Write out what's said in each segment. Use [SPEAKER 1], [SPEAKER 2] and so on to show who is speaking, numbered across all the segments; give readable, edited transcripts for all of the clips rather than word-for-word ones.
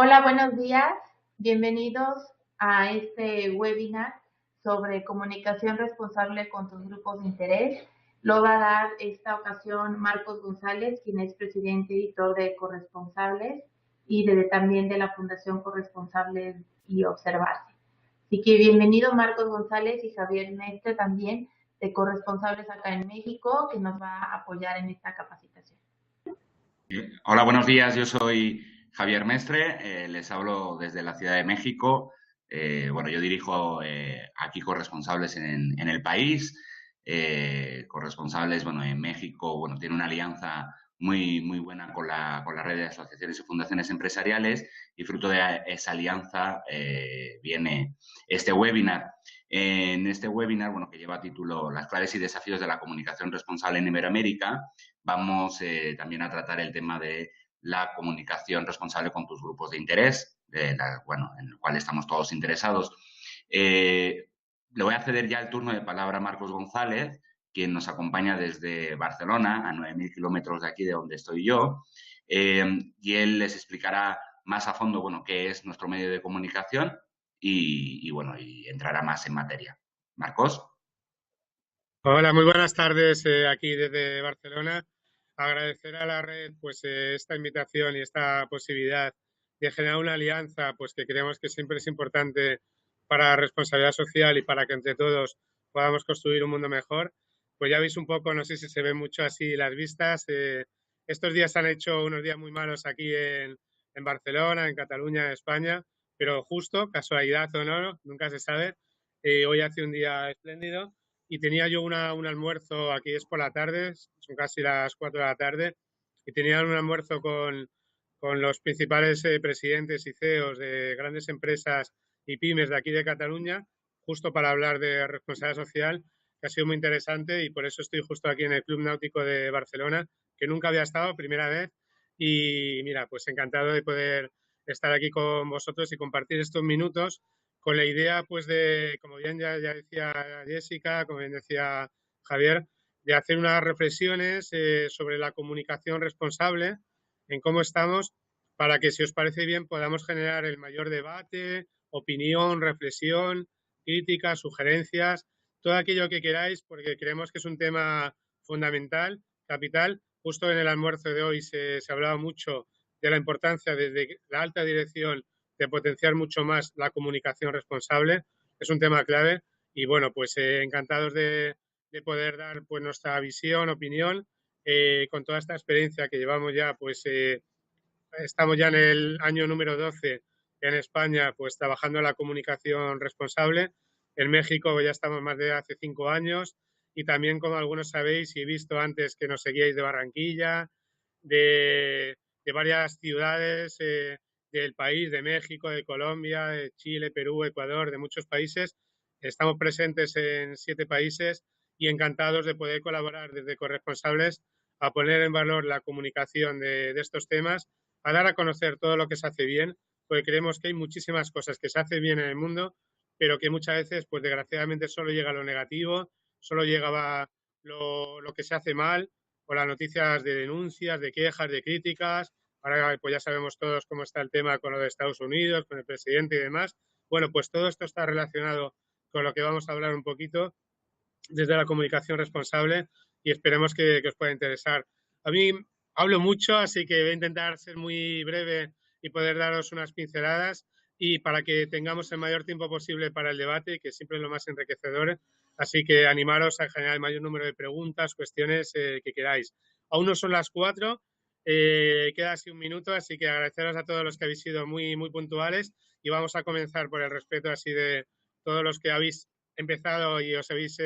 [SPEAKER 1] Hola, buenos días. Bienvenidos a este webinar sobre comunicación responsable con tus grupos de interés. Lo va a dar esta ocasión Marcos González, quien es presidente y editor de Corresponsables y también de la Fundación Corresponsables y Observarse. Así que bienvenido Marcos González y Javier Mestre también de Corresponsables acá en México, que nos va a apoyar en esta capacitación.
[SPEAKER 2] Hola, buenos días. Yo soy Javier Mestre, les hablo desde la Ciudad de México. Bueno, yo dirijo aquí Corresponsables en el país. Corresponsables, bueno, en México, bueno, tiene una alianza muy buena con la red de asociaciones y fundaciones empresariales, y fruto de esa alianza viene este webinar. En este webinar, bueno, que lleva a título Las claves y desafíos de la comunicación responsable en Iberoamérica, vamos también a tratar el tema de la comunicación responsable con tus grupos de interés, bueno, en el cual estamos todos interesados. Le voy a ceder ya el turno de palabra a Marcos González, quien nos acompaña desde Barcelona, a 9.000 kilómetros de aquí de donde estoy yo, y él les explicará más a fondo, bueno, qué es nuestro medio de comunicación bueno, y entrará más en materia. Marcos.
[SPEAKER 3] Hola, muy buenas tardes aquí desde Barcelona. Agradecer a la red pues esta invitación y esta posibilidad de generar una alianza pues que creemos que siempre es importante para la responsabilidad social y para que entre todos podamos construir un mundo mejor. Pues ya veis un poco, no sé si se ven mucho así las vistas. Estos días han hecho unos días muy malos aquí en Barcelona, en Cataluña, en España, pero justo, casualidad o no, nunca se sabe. Hoy hace un día espléndido. Y tenía yo un almuerzo, aquí es por la tarde, son casi las 4 de la tarde, y tenía un almuerzo con los principales presidentes y CEOs de grandes empresas y pymes de aquí de Cataluña, justo para hablar de responsabilidad social, que ha sido muy interesante, y por eso estoy justo aquí en el Club Náutico de Barcelona, que nunca había estado, primera vez, y mira, pues encantado de poder estar aquí con vosotros y compartir estos minutos con la idea, pues, de, como bien ya decía Jessica, como bien decía Javier, de hacer unas reflexiones sobre la comunicación responsable, en cómo estamos, para que, si os parece bien, podamos generar el mayor debate, opinión, reflexión, críticas, sugerencias, todo aquello que queráis, porque creemos que es un tema fundamental, capital. Justo en el almuerzo de hoy se hablaba mucho de la importancia desde la alta dirección de potenciar mucho más la comunicación responsable. Es un tema clave y bueno, pues encantados de poder dar pues nuestra visión, opinión, con toda esta experiencia que llevamos ya, pues estamos ya en el año número 12 en España, pues trabajando en la comunicación responsable. En México ya estamos más de hace 5 años y también, como algunos sabéis y he visto antes que nos seguíais de Barranquilla, de varias ciudades del país, de México, de Colombia, de Chile, Perú, Ecuador, de muchos países. Estamos presentes en 7 países y encantados de poder colaborar desde Corresponsables a poner en valor la comunicación de estos temas, a dar a conocer todo lo que se hace bien, porque creemos que hay muchísimas cosas que se hacen bien en el mundo, pero que muchas veces, pues desgraciadamente, solo llega lo negativo, solo llega lo que se hace mal, o las noticias de denuncias, de quejas, de críticas. Ahora pues ya sabemos todos cómo está el tema con lo de Estados Unidos, con el presidente y demás. Bueno, pues todo esto está relacionado con lo que vamos a hablar un poquito desde la comunicación responsable y esperemos que os pueda interesar. A mí hablo mucho, así que voy a intentar ser muy breve y poder daros unas pinceladas y para que tengamos el mayor tiempo posible para el debate, que siempre es lo más enriquecedor. Así que animaros a generar el mayor número de preguntas, cuestiones que queráis. Aún no son las 4, queda así un minuto, así que agradeceros a todos los que habéis sido muy puntuales y vamos a comenzar por el respeto así de todos los que habéis empezado y os habéis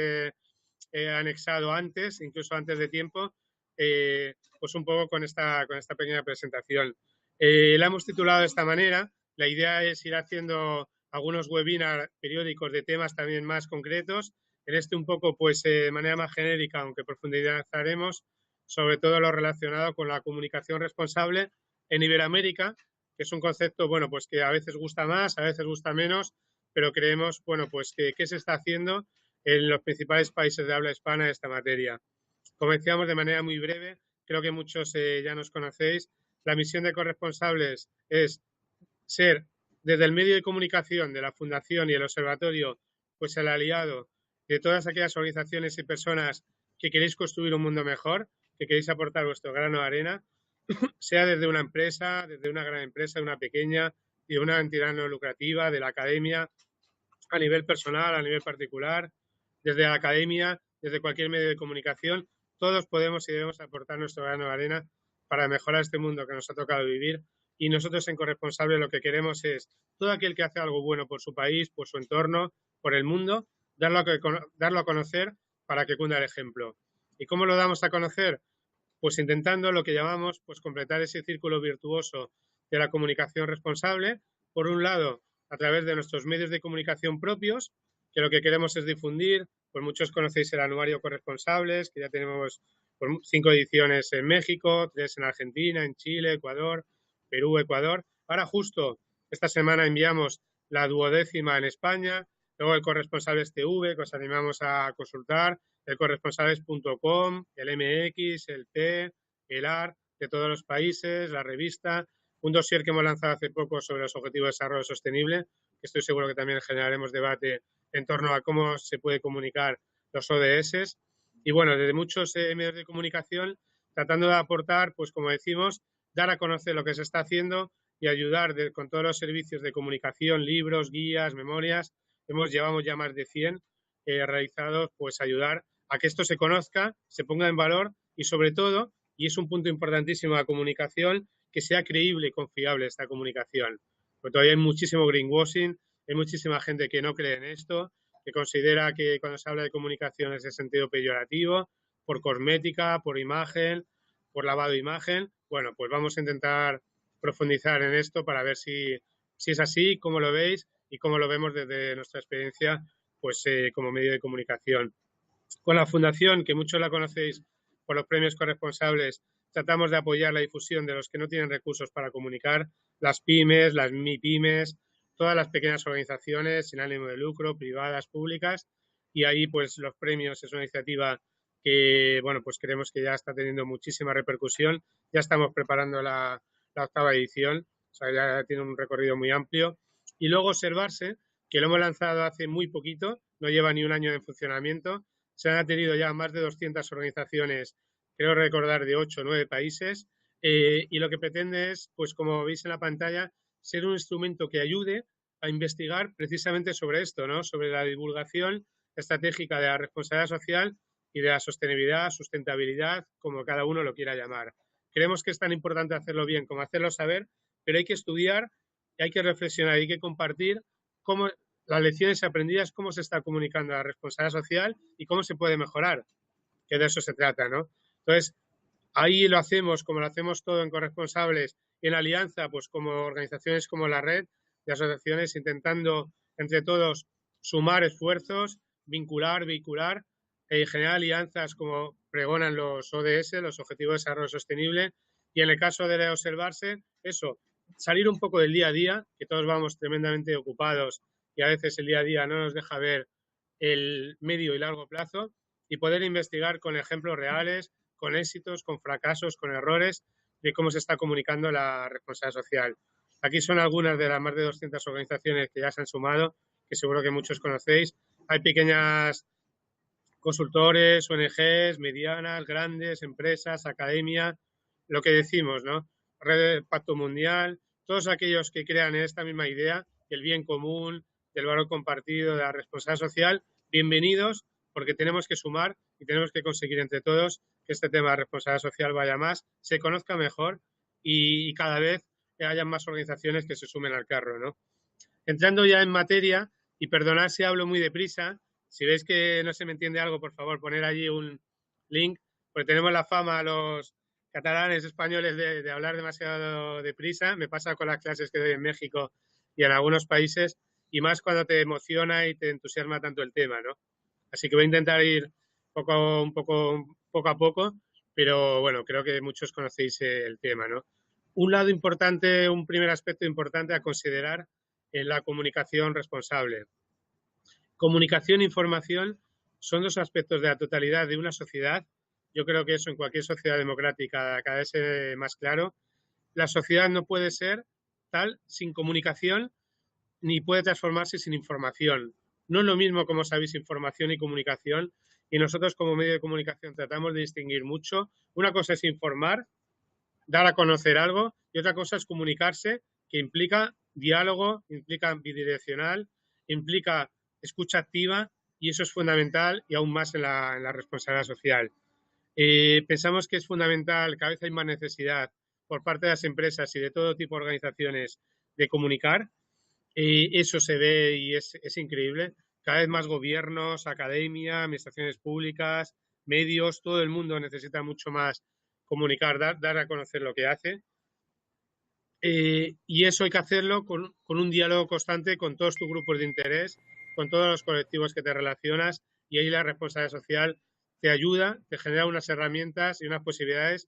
[SPEAKER 3] anexado antes, incluso antes de tiempo, pues un poco con esta pequeña presentación. La hemos titulado de esta manera. La idea es ir haciendo algunos webinars periódicos de temas también más concretos. En este un poco, pues de manera más genérica, aunque profundizaremos sobre todo lo relacionado con la comunicación responsable en Iberoamérica, que es un concepto, bueno, pues que a veces gusta más, a veces gusta menos, pero creemos, bueno, pues que qué se está haciendo en los principales países de habla hispana en esta materia. Como decíamos, de manera muy breve, creo que muchos ya nos conocéis, la misión de Corresponsables es ser desde el medio de comunicación de la Fundación y el Observatorio, pues el aliado de todas aquellas organizaciones y personas que queréis construir un mundo mejor, que queréis aportar vuestro grano de arena, sea desde una empresa, desde una gran empresa, de una pequeña y de una entidad no lucrativa, de la academia, a nivel personal, a nivel particular, desde la academia, desde cualquier medio de comunicación, todos podemos y debemos aportar nuestro grano de arena para mejorar este mundo que nos ha tocado vivir. Y nosotros en Corresponsable lo que queremos es todo aquel que hace algo bueno por su país, por su entorno, por el mundo, darlo a conocer para que cunda el ejemplo. ¿Y cómo lo damos a conocer? Pues intentando lo que llamamos pues completar ese círculo virtuoso de la comunicación responsable, por un lado, a través de nuestros medios de comunicación propios, que lo que queremos es difundir, pues muchos conocéis el anuario Corresponsables, que ya tenemos 5 ediciones en México, 3 en Argentina, en Chile, Ecuador, Perú, Ecuador. Ahora justo esta semana enviamos la 12ª en España, luego el Corresponsables TV, que os animamos a consultar, el corresponsables.com, el MX, el T, el AR, de todos los países, la revista, un dossier que hemos lanzado hace poco sobre los Objetivos de Desarrollo Sostenible, que estoy seguro que también generaremos debate en torno a cómo se puede comunicar los ODS. Y bueno, desde muchos medios de comunicación, tratando de aportar, pues como decimos, dar a conocer lo que se está haciendo y ayudar con todos los servicios de comunicación, libros, guías, memorias. Llevamos ya más de 100 realizados, pues ayudar a que esto se conozca, se ponga en valor y sobre todo, y es un punto importantísimo de la comunicación, que sea creíble y confiable esta comunicación. Porque todavía hay muchísimo greenwashing, hay muchísima gente que no cree en esto, que considera que cuando se habla de comunicación es de sentido peyorativo, por cosmética, por imagen, por lavado de imagen. Bueno, pues vamos a intentar profundizar en esto para ver si es así, cómo lo veis y cómo lo vemos desde nuestra experiencia pues como medio de comunicación. Con la Fundación, que muchos la conocéis por los premios Corresponsables, tratamos de apoyar la difusión de los que no tienen recursos para comunicar, las pymes, las MIPYMES, todas las pequeñas organizaciones sin ánimo de lucro, privadas, públicas, y ahí pues los premios es una iniciativa que, bueno, pues creemos que ya está teniendo muchísima repercusión. Ya estamos preparando la 8ª edición, o sea, ya tiene un recorrido muy amplio. Y luego Observarse, que lo hemos lanzado hace muy poquito, no lleva ni un año en funcionamiento. Se han adherido ya más de 200 organizaciones, creo recordar, de 8 o 9 países, y lo que pretende es, pues como veis en la pantalla, ser un instrumento que ayude a investigar precisamente sobre esto, ¿no? Sobre la divulgación estratégica de la responsabilidad social y de la sostenibilidad, sustentabilidad, como cada uno lo quiera llamar. Creemos que es tan importante hacerlo bien como hacerlo saber, pero hay que estudiar, hay que reflexionar, hay que compartir cómo las lecciones aprendidas, cómo se está comunicando la responsabilidad social y cómo se puede mejorar, que de eso se trata, ¿no? Entonces, ahí lo hacemos como lo hacemos todo en Corresponsables, en alianza, pues como organizaciones como la red de asociaciones, intentando entre todos sumar esfuerzos, vincular, vehicular, generar alianzas como pregonan los ODS, los Objetivos de Desarrollo Sostenible, y en el caso de Observarse, eso, salir un poco del día a día, que todos vamos tremendamente ocupados y a veces el día a día no nos deja ver el medio y largo plazo, y poder investigar con ejemplos reales, con éxitos, con fracasos, con errores, de cómo se está comunicando la responsabilidad social. Aquí son algunas de las más de 200 organizaciones que ya se han sumado, que seguro que muchos conocéis. Hay pequeñas consultores, ONGs, medianas, grandes, empresas, academia, lo que decimos, ¿no? Red del Pacto Mundial, todos aquellos que crean en esta misma idea, del bien común, del valor compartido, de la responsabilidad social, bienvenidos, porque tenemos que sumar y tenemos que conseguir entre todos que este tema de responsabilidad social vaya más, se conozca mejor y cada vez haya más organizaciones que se sumen al carro, ¿no? Entrando ya en materia, y perdonad si hablo muy deprisa, si veis que no se me entiende algo, por favor, poner allí un link, porque tenemos la fama a los catalanes, españoles, de hablar demasiado deprisa. Me pasa con las clases que doy en México y en algunos países, y más cuando te emociona y te entusiasma tanto el tema, ¿no? Así que voy a intentar ir poco a poco, pero bueno, creo que muchos conocéis el tema, ¿no? Un lado importante, un primer aspecto importante a considerar en la comunicación responsable. Comunicación e información son dos aspectos de la totalidad de una sociedad. Yo creo que eso en cualquier sociedad democrática cada vez es más claro. La sociedad no puede ser tal sin comunicación ni puede transformarse sin información. No es lo mismo, como sabéis, información y comunicación, y nosotros como medio de comunicación tratamos de distinguir mucho. Una cosa es informar, dar a conocer algo, y otra cosa es comunicarse, que implica diálogo, implica bidireccional, implica escucha activa, y eso es fundamental y aún más en la responsabilidad social. Pensamos que es fundamental, cada vez hay más necesidad por parte de las empresas y de todo tipo de organizaciones de comunicar. Eso se ve y es increíble. Cada vez más gobiernos, academia, administraciones públicas, medios, todo el mundo necesita mucho más comunicar, dar a conocer lo que hace. Y eso hay que hacerlo con un diálogo constante con todos tus grupos de interés, con todos los colectivos que te relacionas, y ahí la responsabilidad social te ayuda, te genera unas herramientas y unas posibilidades,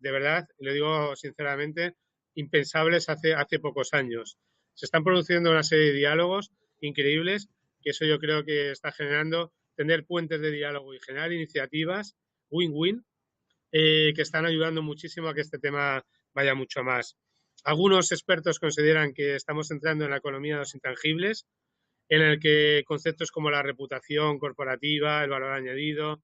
[SPEAKER 3] de verdad, y lo digo sinceramente, impensables hace pocos años. Se están produciendo una serie de diálogos increíbles, que eso yo creo que está generando tener puentes de diálogo y generar iniciativas win-win, que están ayudando muchísimo a que este tema vaya mucho más. Algunos expertos consideran que estamos entrando en la economía de los intangibles, en el que conceptos como la reputación corporativa, el valor añadido,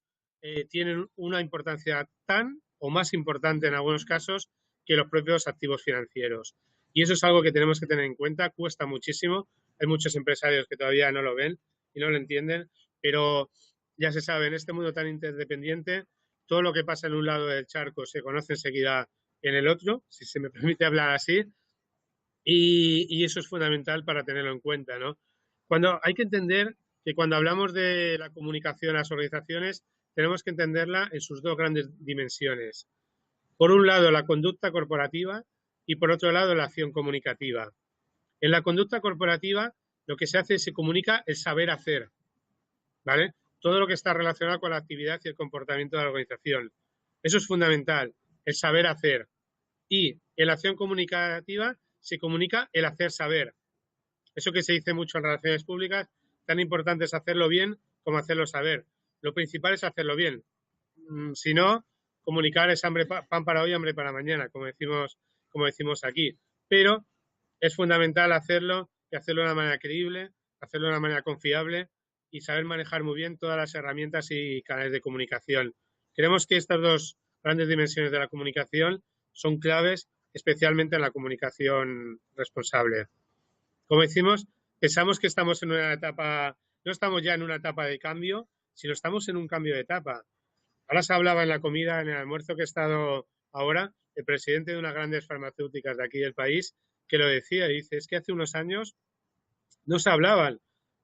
[SPEAKER 3] tienen una importancia tan o más importante en algunos casos que los propios activos financieros. Y eso es algo que tenemos que tener en cuenta, cuesta muchísimo, hay muchos empresarios que todavía no lo ven y no lo entienden, pero ya se sabe, en este mundo tan interdependiente, todo lo que pasa en un lado del charco se conoce enseguida en el otro, si se me permite hablar así, y eso es fundamental para tenerlo en cuenta, ¿no? Hay que entender que cuando hablamos de la comunicación a las organizaciones, tenemos que entenderla en sus dos grandes dimensiones. Por un lado, la conducta corporativa y por otro lado, la acción comunicativa. En la conducta corporativa, lo que se hace es se comunica el saber hacer, ¿vale? Todo lo que está relacionado con la actividad y el comportamiento de la organización. Eso es fundamental, el saber hacer. Y en la acción comunicativa se comunica el hacer saber. Eso que se dice mucho en relaciones públicas, tan importante es hacerlo bien como hacerlo saber. Lo principal es hacerlo bien. Si no, comunicar es pan para hoy, hambre para mañana, como decimos aquí. Pero es fundamental hacerlo y hacerlo de una manera creíble, hacerlo de una manera confiable y saber manejar muy bien todas las herramientas y canales de comunicación. Creemos que estas dos grandes dimensiones de la comunicación son claves, especialmente en la comunicación responsable. Como decimos, pensamos que estamos en una etapa, no estamos ya en una etapa de cambio, sino estamos en un cambio de etapa. Ahora se hablaba en la comida, en el almuerzo que he estado ahora, el presidente de unas grandes farmacéuticas de aquí del país, que lo decía, dice, es que hace unos años no se hablaban.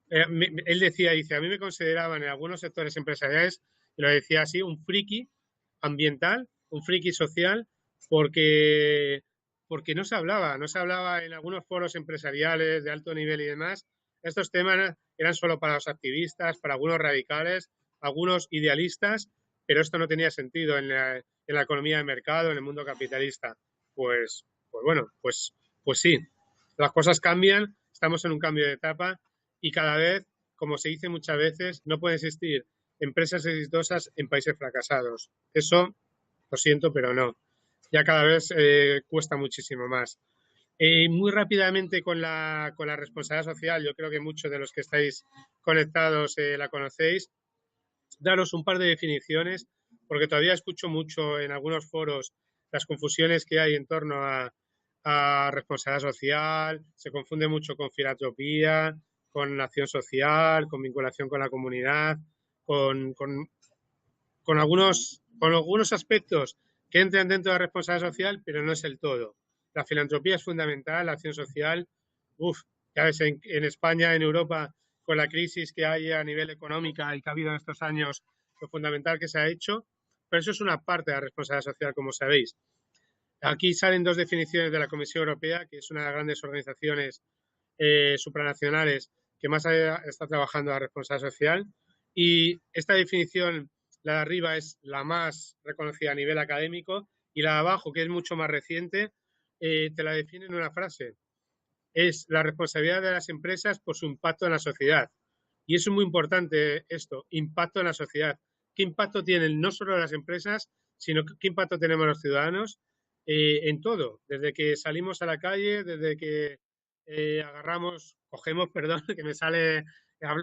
[SPEAKER 3] Él decía, dice, a mí me consideraban en algunos sectores empresariales, y lo decía así, un friki ambiental, un friki social, porque no se hablaba en algunos foros empresariales de alto nivel y demás. Estos temas eran solo para los activistas, para algunos radicales, algunos idealistas, pero esto no tenía sentido en la economía de mercado, en el mundo capitalista. Pues sí, las cosas cambian, estamos en un cambio de etapa y cada vez, como se dice muchas veces, no puede existir empresas exitosas en países fracasados. Eso, lo siento, pero no. Ya cada vez cuesta muchísimo más. Muy rápidamente con la responsabilidad social, yo creo que muchos de los que estáis conectados la conocéis. Daros un par de definiciones, porque todavía escucho mucho en algunos foros las confusiones que hay en torno a responsabilidad social, se confunde mucho con filantropía, con acción social, con vinculación con la comunidad, con algunos aspectos que entran dentro de la responsabilidad social, pero no es el todo. La filantropía es fundamental, la acción social, ya ves, en España, en Europa, con la crisis que hay a nivel económico y que ha habido en estos años, lo fundamental que se ha hecho, pero eso es una parte de la responsabilidad social, como sabéis. Aquí salen dos definiciones de la Comisión Europea, que es una de las grandes organizaciones supranacionales que más está trabajando la responsabilidad social, y esta definición, la de arriba, es la más reconocida a nivel académico, y la de abajo, que es mucho más reciente, te la define en una frase. Es la responsabilidad de las empresas por su impacto en la sociedad. Y eso es muy importante esto, impacto en la sociedad. ¿Qué impacto tienen no solo las empresas, sino qué impacto tenemos los ciudadanos? en todo, desde que salimos a la calle, desde que cogemos, perdón, que me sale,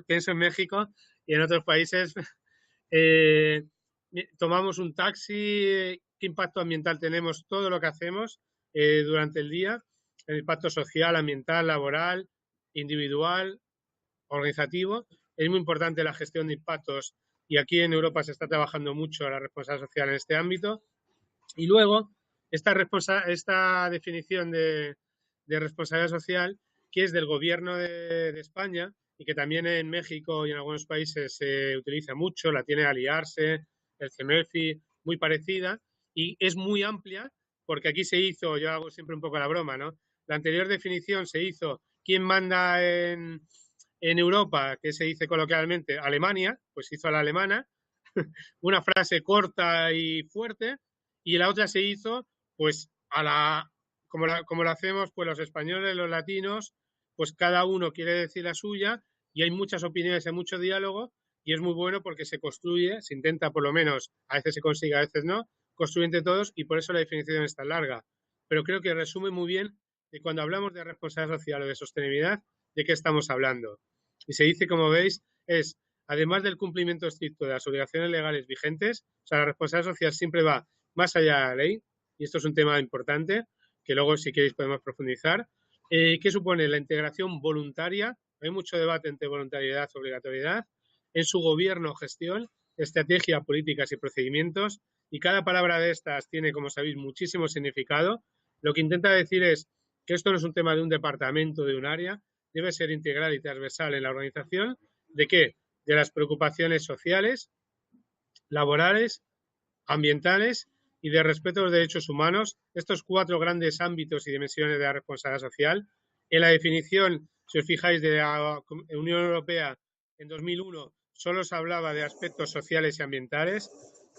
[SPEAKER 3] pienso en México y en otros países, tomamos un taxi, qué impacto ambiental tenemos, todo lo que hacemos durante el día, el impacto social, ambiental, laboral, individual, organizativo. Es muy importante la gestión de impactos y aquí en Europa se está trabajando mucho la responsabilidad social en este ámbito. Y luego, esta definición de responsabilidad social, que es del gobierno de España y que también en México y en algunos países se utiliza mucho, la tiene Aliarse, el CEMEFI, muy parecida, y es muy amplia porque aquí se hizo, yo hago siempre un poco la broma, ¿no? La anterior definición se hizo, ¿quién manda en Europa? Que se dice coloquialmente Alemania, pues hizo a la alemana, una frase corta y fuerte, y la otra se hizo, pues, como lo hacemos pues los españoles, los latinos, pues cada uno quiere decir la suya y hay muchas opiniones, hay mucho diálogo y es muy bueno porque se construye, se intenta por lo menos, a veces se consigue, a veces no, construir entre todos y por eso la definición es tan larga. Pero creo que resume muy bien que cuando hablamos de responsabilidad social o de sostenibilidad, ¿de qué estamos hablando? Y se dice, como veis, además del cumplimiento estricto de las obligaciones legales vigentes, o sea, la responsabilidad social siempre va más allá de la ley, y esto es un tema importante, que luego, si queréis, podemos profundizar. ¿Qué supone la integración voluntaria? Hay mucho debate entre voluntariedad y obligatoriedad. En su gobierno, gestión, estrategia, políticas y procedimientos, y cada palabra de estas tiene, como sabéis, muchísimo significado. Lo que intenta decir es que esto no es un tema de un departamento, de un área, debe ser integral y transversal en la organización. ¿De qué? De las preocupaciones sociales, laborales, ambientales y de respeto a los derechos humanos, estos 4 grandes ámbitos y dimensiones de la responsabilidad social. En la definición, si os fijáis, de la Unión Europea en 2001 solo se hablaba de aspectos sociales y ambientales.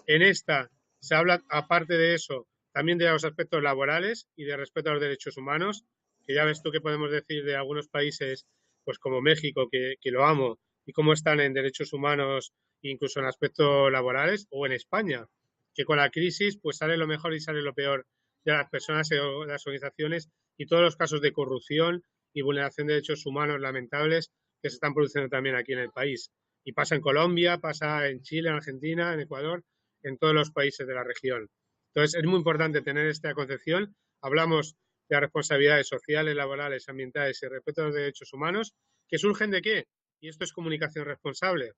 [SPEAKER 3] En esta se habla, aparte de eso, también de los aspectos laborales y de respeto a los derechos humanos, que ya ves tú que podemos decir de algunos países, pues como México, que lo amo, y cómo están en derechos humanos, incluso en aspectos laborales, o en España, que con la crisis pues sale lo mejor y sale lo peor de las personas y de las organizaciones y todos los casos de corrupción y vulneración de derechos humanos lamentables que se están produciendo también aquí en el país. Y pasa en Colombia, pasa en Chile, en Argentina, en Ecuador, en todos los países de la región. Entonces, es muy importante tener esta concepción. Hablamos de responsabilidades sociales, laborales, ambientales y respeto a los derechos humanos, que surgen ¿de qué? Y esto es comunicación responsable,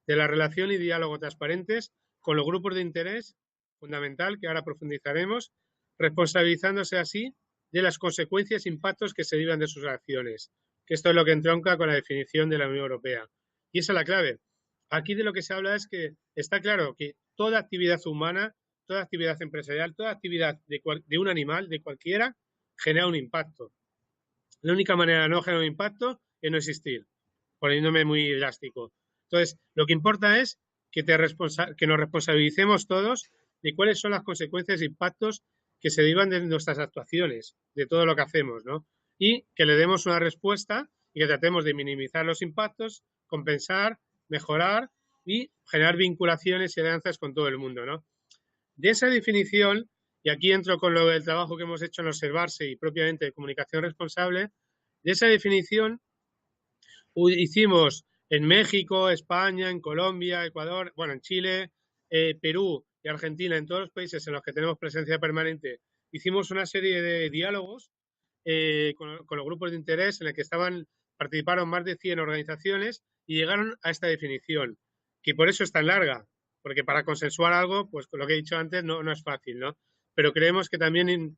[SPEAKER 3] de la relación y diálogo transparentes con los grupos de interés, fundamental, que ahora profundizaremos, responsabilizándose así de las consecuencias e impactos que se derivan de sus acciones, que esto es lo que entronca con la definición de la Unión Europea. Y esa es la clave. Aquí de lo que se habla es que está claro que toda actividad humana, toda actividad empresarial, toda actividad de un animal, de cualquiera, genera un impacto. La única manera de no generar un impacto es no existir, poniéndome muy drástico. Entonces, lo que importa es que nos responsabilicemos todos de cuáles son las consecuencias e impactos que se derivan de nuestras actuaciones, de todo lo que hacemos, ¿no? Y que le demos una respuesta y que tratemos de minimizar los impactos, compensar, mejorar y generar vinculaciones y alianzas con todo el mundo, ¿no? De esa definición, y aquí entro con lo del trabajo que hemos hecho en Observarse y propiamente de comunicación responsable, de esa definición hicimos en México, España, en Colombia, Ecuador, bueno, en Chile, Perú y Argentina, en todos los países en los que tenemos presencia permanente, hicimos una serie de diálogos con los grupos de interés en el que participaron más de 100 organizaciones y llegaron a esta definición, que por eso es tan larga, porque para consensuar algo, pues con lo que he dicho antes, no es fácil, ¿no? Pero creemos que también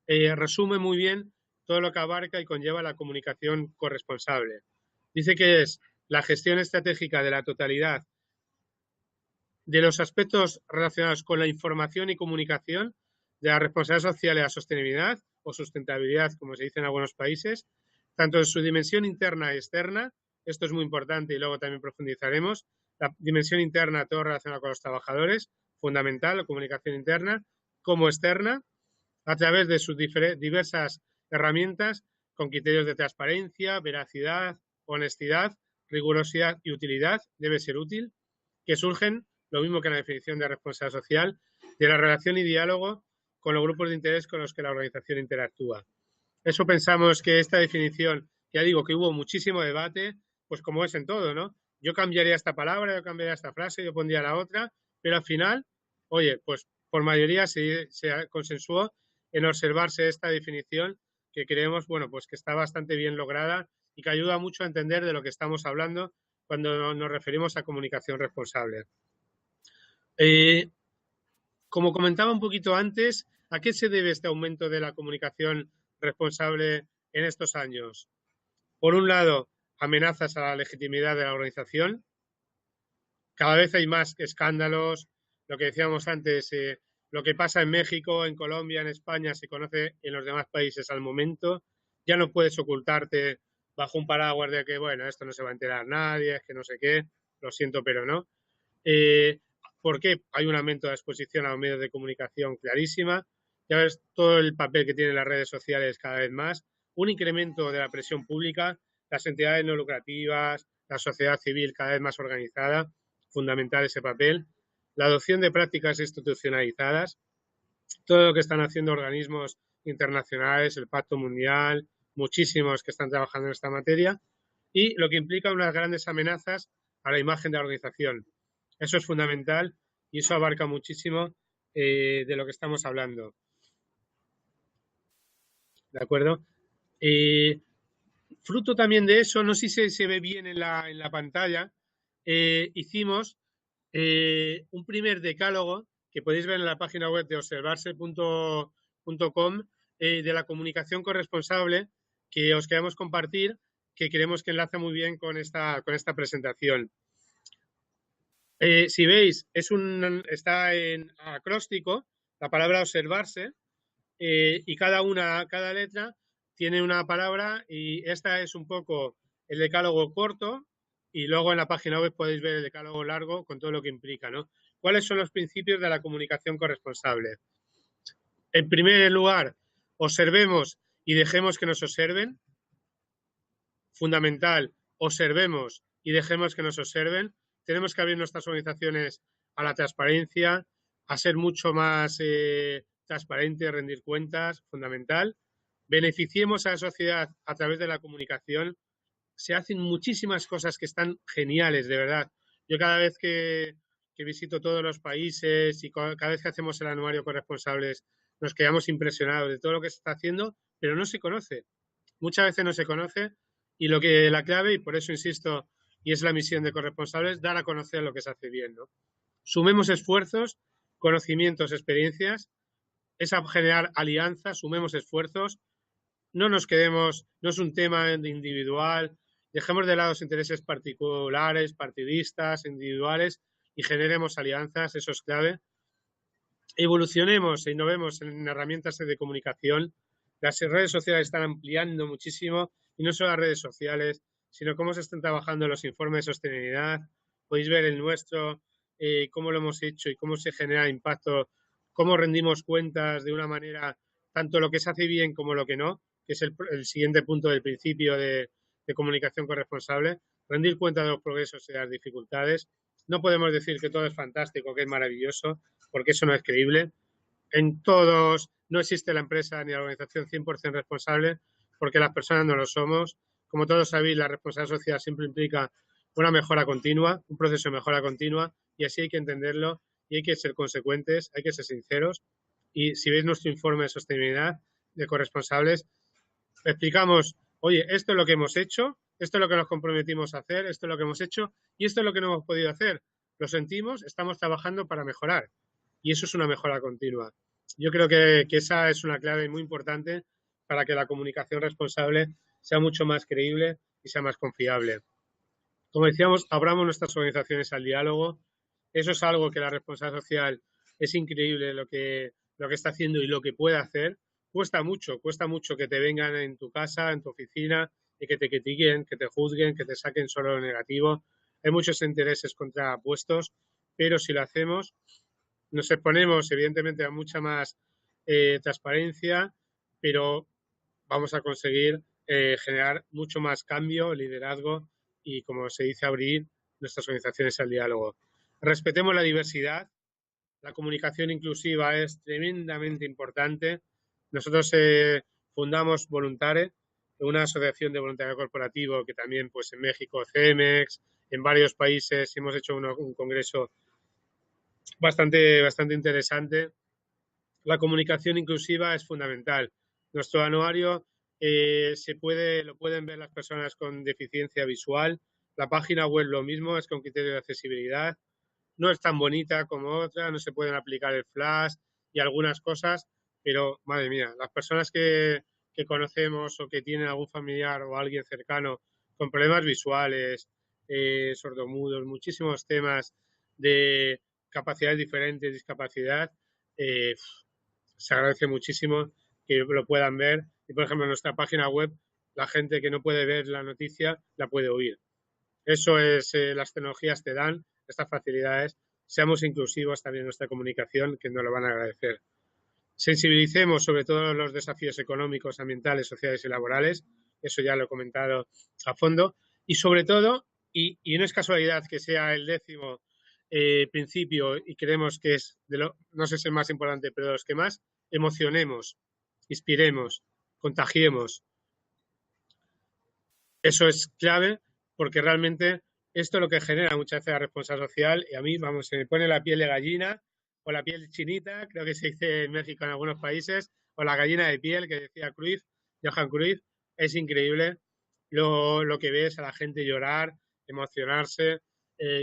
[SPEAKER 3] resume muy bien todo lo que abarca y conlleva la comunicación corresponsable. Dice que es la gestión estratégica de la totalidad de los aspectos relacionados con la información y comunicación, de la responsabilidad social y la sostenibilidad o sustentabilidad, como se dice en algunos países, tanto en su dimensión interna y externa, esto es muy importante y luego también profundizaremos, la dimensión interna, todo relacionado con los trabajadores, fundamental, la comunicación interna, como externa, a través de sus diversas herramientas con criterios de transparencia, veracidad, honestidad, rigurosidad y utilidad, debe ser útil, que surgen, lo mismo que en la definición de responsabilidad social, de la relación y diálogo con los grupos de interés con los que la organización interactúa. Eso pensamos que esta definición, ya digo que hubo muchísimo debate, pues como es en todo, ¿no? Yo cambiaría esta palabra, yo cambiaría esta frase, yo pondría la otra, pero al final, oye, pues por mayoría se consensuó en observarse esta definición que creemos, bueno, pues que está bastante bien lograda y que ayuda mucho a entender de lo que estamos hablando cuando nos referimos a comunicación responsable. Como comentaba un poquito antes, ¿a qué se debe este aumento de la comunicación responsable en estos años? Por un lado, amenazas a la legitimidad de la organización. Cada vez hay más escándalos. Lo que decíamos antes, lo que pasa en México, en Colombia, en España, se conoce en los demás países al momento. Ya no puedes ocultarte bajo un paraguas de que, bueno, esto no se va a enterar nadie, es que no sé qué, lo siento, pero no. ¿Por qué? Hay un aumento de la exposición a los medios de comunicación clarísima. Ya ves todo el papel que tienen las redes sociales cada vez más. Un incremento de la presión pública, las entidades no lucrativas, la sociedad civil cada vez más organizada, fundamental ese papel. La adopción de prácticas institucionalizadas, todo lo que están haciendo organismos internacionales, el Pacto Mundial, muchísimos que están trabajando en esta materia, y lo que implica unas grandes amenazas a la imagen de la organización. Eso es fundamental y eso abarca muchísimo de lo que estamos hablando. ¿De acuerdo? Fruto también de eso, no sé si se ve bien en la pantalla, hicimos un primer decálogo que podéis ver en la página web de observarse.com de la comunicación corresponsable que os queremos compartir, que creemos que enlaza muy bien con esta presentación. Si veis, está en acróstico la palabra observarse y cada letra tiene una palabra y esta es un poco el decálogo corto y luego en la página web podéis ver el decálogo largo con todo lo que implica, ¿no? ¿Cuáles son los principios de la comunicación corresponsable? En primer lugar, observemos y dejemos que nos observen. Fundamental, observemos y dejemos que nos observen. Tenemos que abrir nuestras organizaciones a la transparencia, a ser mucho más transparentes, rendir cuentas, fundamental. Beneficiemos a la sociedad a través de la comunicación. Se hacen muchísimas cosas que están geniales, de verdad. Yo cada vez que visito todos los países y cada vez que hacemos el anuario corresponsables nos quedamos impresionados de todo lo que se está haciendo, pero no se conoce. Muchas veces no se conoce y la clave, y por eso insisto, y es la misión de corresponsables, dar a conocer lo que se hace bien, ¿no? Sumemos esfuerzos, conocimientos, experiencias, es a generar alianzas, sumemos esfuerzos, no nos quedemos, no es un tema individual, dejemos de lado los intereses particulares, partidistas, individuales y generemos alianzas, eso es clave. Evolucionemos e innovemos en herramientas de comunicación. Las redes sociales están ampliando muchísimo y no solo las redes sociales, sino cómo se están trabajando los informes de sostenibilidad. Podéis ver el nuestro, cómo lo hemos hecho y cómo se genera impacto, cómo rendimos cuentas de una manera, tanto lo que se hace bien como lo que no, que es el siguiente punto del principio de comunicación corresponsable, rendir cuenta de los progresos y de las dificultades. No podemos decir que todo es fantástico, que es maravilloso, porque eso no es creíble. En todos, no existe la empresa ni la organización 100% responsable, porque las personas no lo somos. Como todos sabéis, la responsabilidad social siempre implica una mejora continua, un proceso de mejora continua, y así hay que entenderlo y hay que ser consecuentes, hay que ser sinceros. Y si veis nuestro informe de sostenibilidad de corresponsables, explicamos, oye, esto es lo que hemos hecho, esto es lo que nos comprometimos a hacer, esto es lo que hemos hecho y esto es lo que no hemos podido hacer. Lo sentimos, estamos trabajando para mejorar y eso es una mejora continua. Yo creo que esa es una clave muy importante para que la comunicación responsable sea mucho más creíble y sea más confiable. Como decíamos, abramos nuestras organizaciones al diálogo. Eso es algo que la responsabilidad social es increíble lo que está haciendo y lo que puede hacer. Cuesta mucho que te vengan en tu casa, en tu oficina y que te critiquen, que te juzguen, que te saquen solo lo negativo. Hay muchos intereses contrapuestos, pero si lo hacemos, nos exponemos evidentemente a mucha más transparencia, pero vamos a conseguir generar mucho más cambio, liderazgo y, como se dice, abrir nuestras organizaciones al diálogo. Respetemos la diversidad la comunicación inclusiva es tremendamente importante. Nosotros fundamos Voluntare, una asociación de voluntariado corporativo que también pues en México, CEMEX, en varios países hemos hecho un congreso bastante interesante. La comunicación inclusiva es fundamental. Nuestro anuario lo pueden ver las personas con deficiencia visual. La página web lo mismo, es con criterio de accesibilidad. No es tan bonita como otra, no se pueden aplicar el flash y algunas cosas, pero madre mía, las personas que conocemos o que tienen algún familiar o alguien cercano con problemas visuales, sordomudos, muchísimos temas de capacidades diferentes, discapacidad, se agradece muchísimo que lo puedan ver. Y, por ejemplo, en nuestra página web, la gente que no puede ver la noticia la puede oír. Eso es, las tecnologías te dan estas facilidades. Seamos inclusivos también en nuestra comunicación, que nos lo van a agradecer. Sensibilicemos sobre todo los desafíos económicos, ambientales, sociales y laborales. Eso ya lo he comentado a fondo. Y sobre todo, y no es casualidad que sea el 10º principio y creemos que es, no sé si es el más importante, pero de los que más, emocionemos, inspiremos, contagiemos. Eso es clave porque realmente esto es lo que genera muchas veces la responsabilidad social y a mí, vamos, se me pone la piel de gallina o la piel chinita, creo que se dice en México en algunos países, o la gallina de piel que decía Cruyff, Johan Cruyff. Es increíble lo que ves a la gente llorar, emocionarse,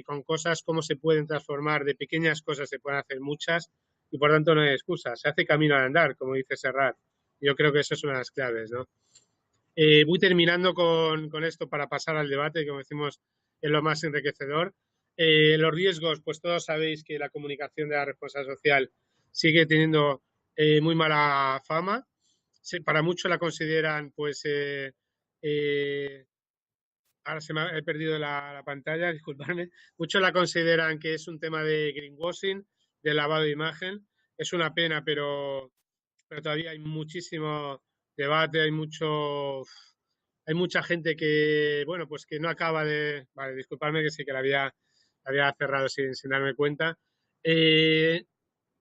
[SPEAKER 3] con cosas, cómo se pueden transformar, de pequeñas cosas se pueden hacer muchas y por tanto no hay excusa, se hace camino al andar, como dice Serrat. Yo creo que eso es una de las claves, ¿no? Voy terminando con esto para pasar al debate, que como decimos es lo más enriquecedor. Los riesgos, pues todos sabéis que la comunicación de la responsabilidad social sigue teniendo muy mala fama. Para muchos la consideran, pues, ahora he perdido la pantalla, disculpadme. Muchos la consideran que es un tema de greenwashing, de lavado de imagen. Es una pena, pero todavía hay muchísimo debate, hay mucha gente que, bueno, pues que no acaba de... Vale, disculpadme que sí que la había cerrado sin darme cuenta.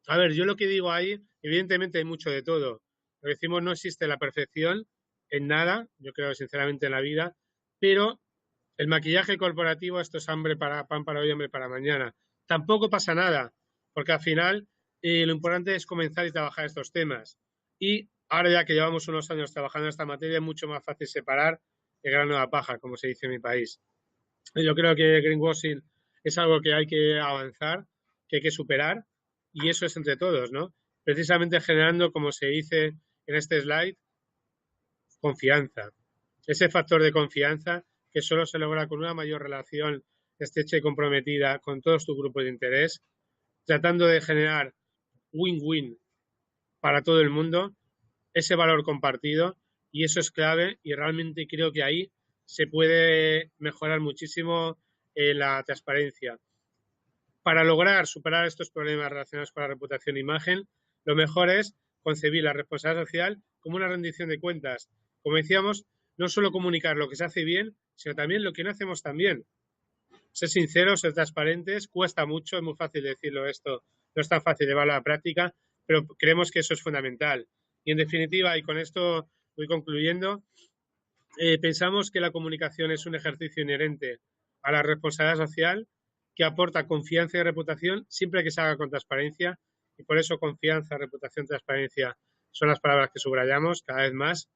[SPEAKER 3] A ver, yo lo que digo ahí, evidentemente hay mucho de todo. Lo que decimos, no existe la perfección en nada, yo creo sinceramente en la vida, pero el maquillaje corporativo, esto es pan para hoy, hambre para mañana. Tampoco pasa nada, porque al final lo importante es comenzar y trabajar estos temas. Y ahora ya que llevamos unos años trabajando en esta materia, es mucho más fácil separar el grano de la paja, como se dice en mi país. Yo creo que greenwashing es algo que hay que avanzar, que hay que superar, y eso es entre todos, ¿no? Precisamente generando, como se dice en este slide, confianza. Ese factor de confianza que solo se logra con una mayor relación estrecha y comprometida con todos tus grupos de interés, tratando de generar win-win para todo el mundo, ese valor compartido, y eso es clave y realmente creo que ahí se puede mejorar muchísimo la transparencia. Para lograr superar estos problemas relacionados con la reputación e imagen, lo mejor es concebir la responsabilidad social como una rendición de cuentas. Como decíamos, no solo comunicar lo que se hace bien, sino también lo que no hacemos tan bien. Ser sinceros, ser transparentes, cuesta mucho, es muy fácil decirlo esto, no es tan fácil llevarlo a la práctica, pero creemos que eso es fundamental. Y en definitiva, y con esto voy concluyendo, pensamos que la comunicación es un ejercicio inherente a la responsabilidad social que aporta confianza y reputación siempre que se haga con transparencia, y por eso confianza, reputación, transparencia son las palabras que subrayamos cada vez más.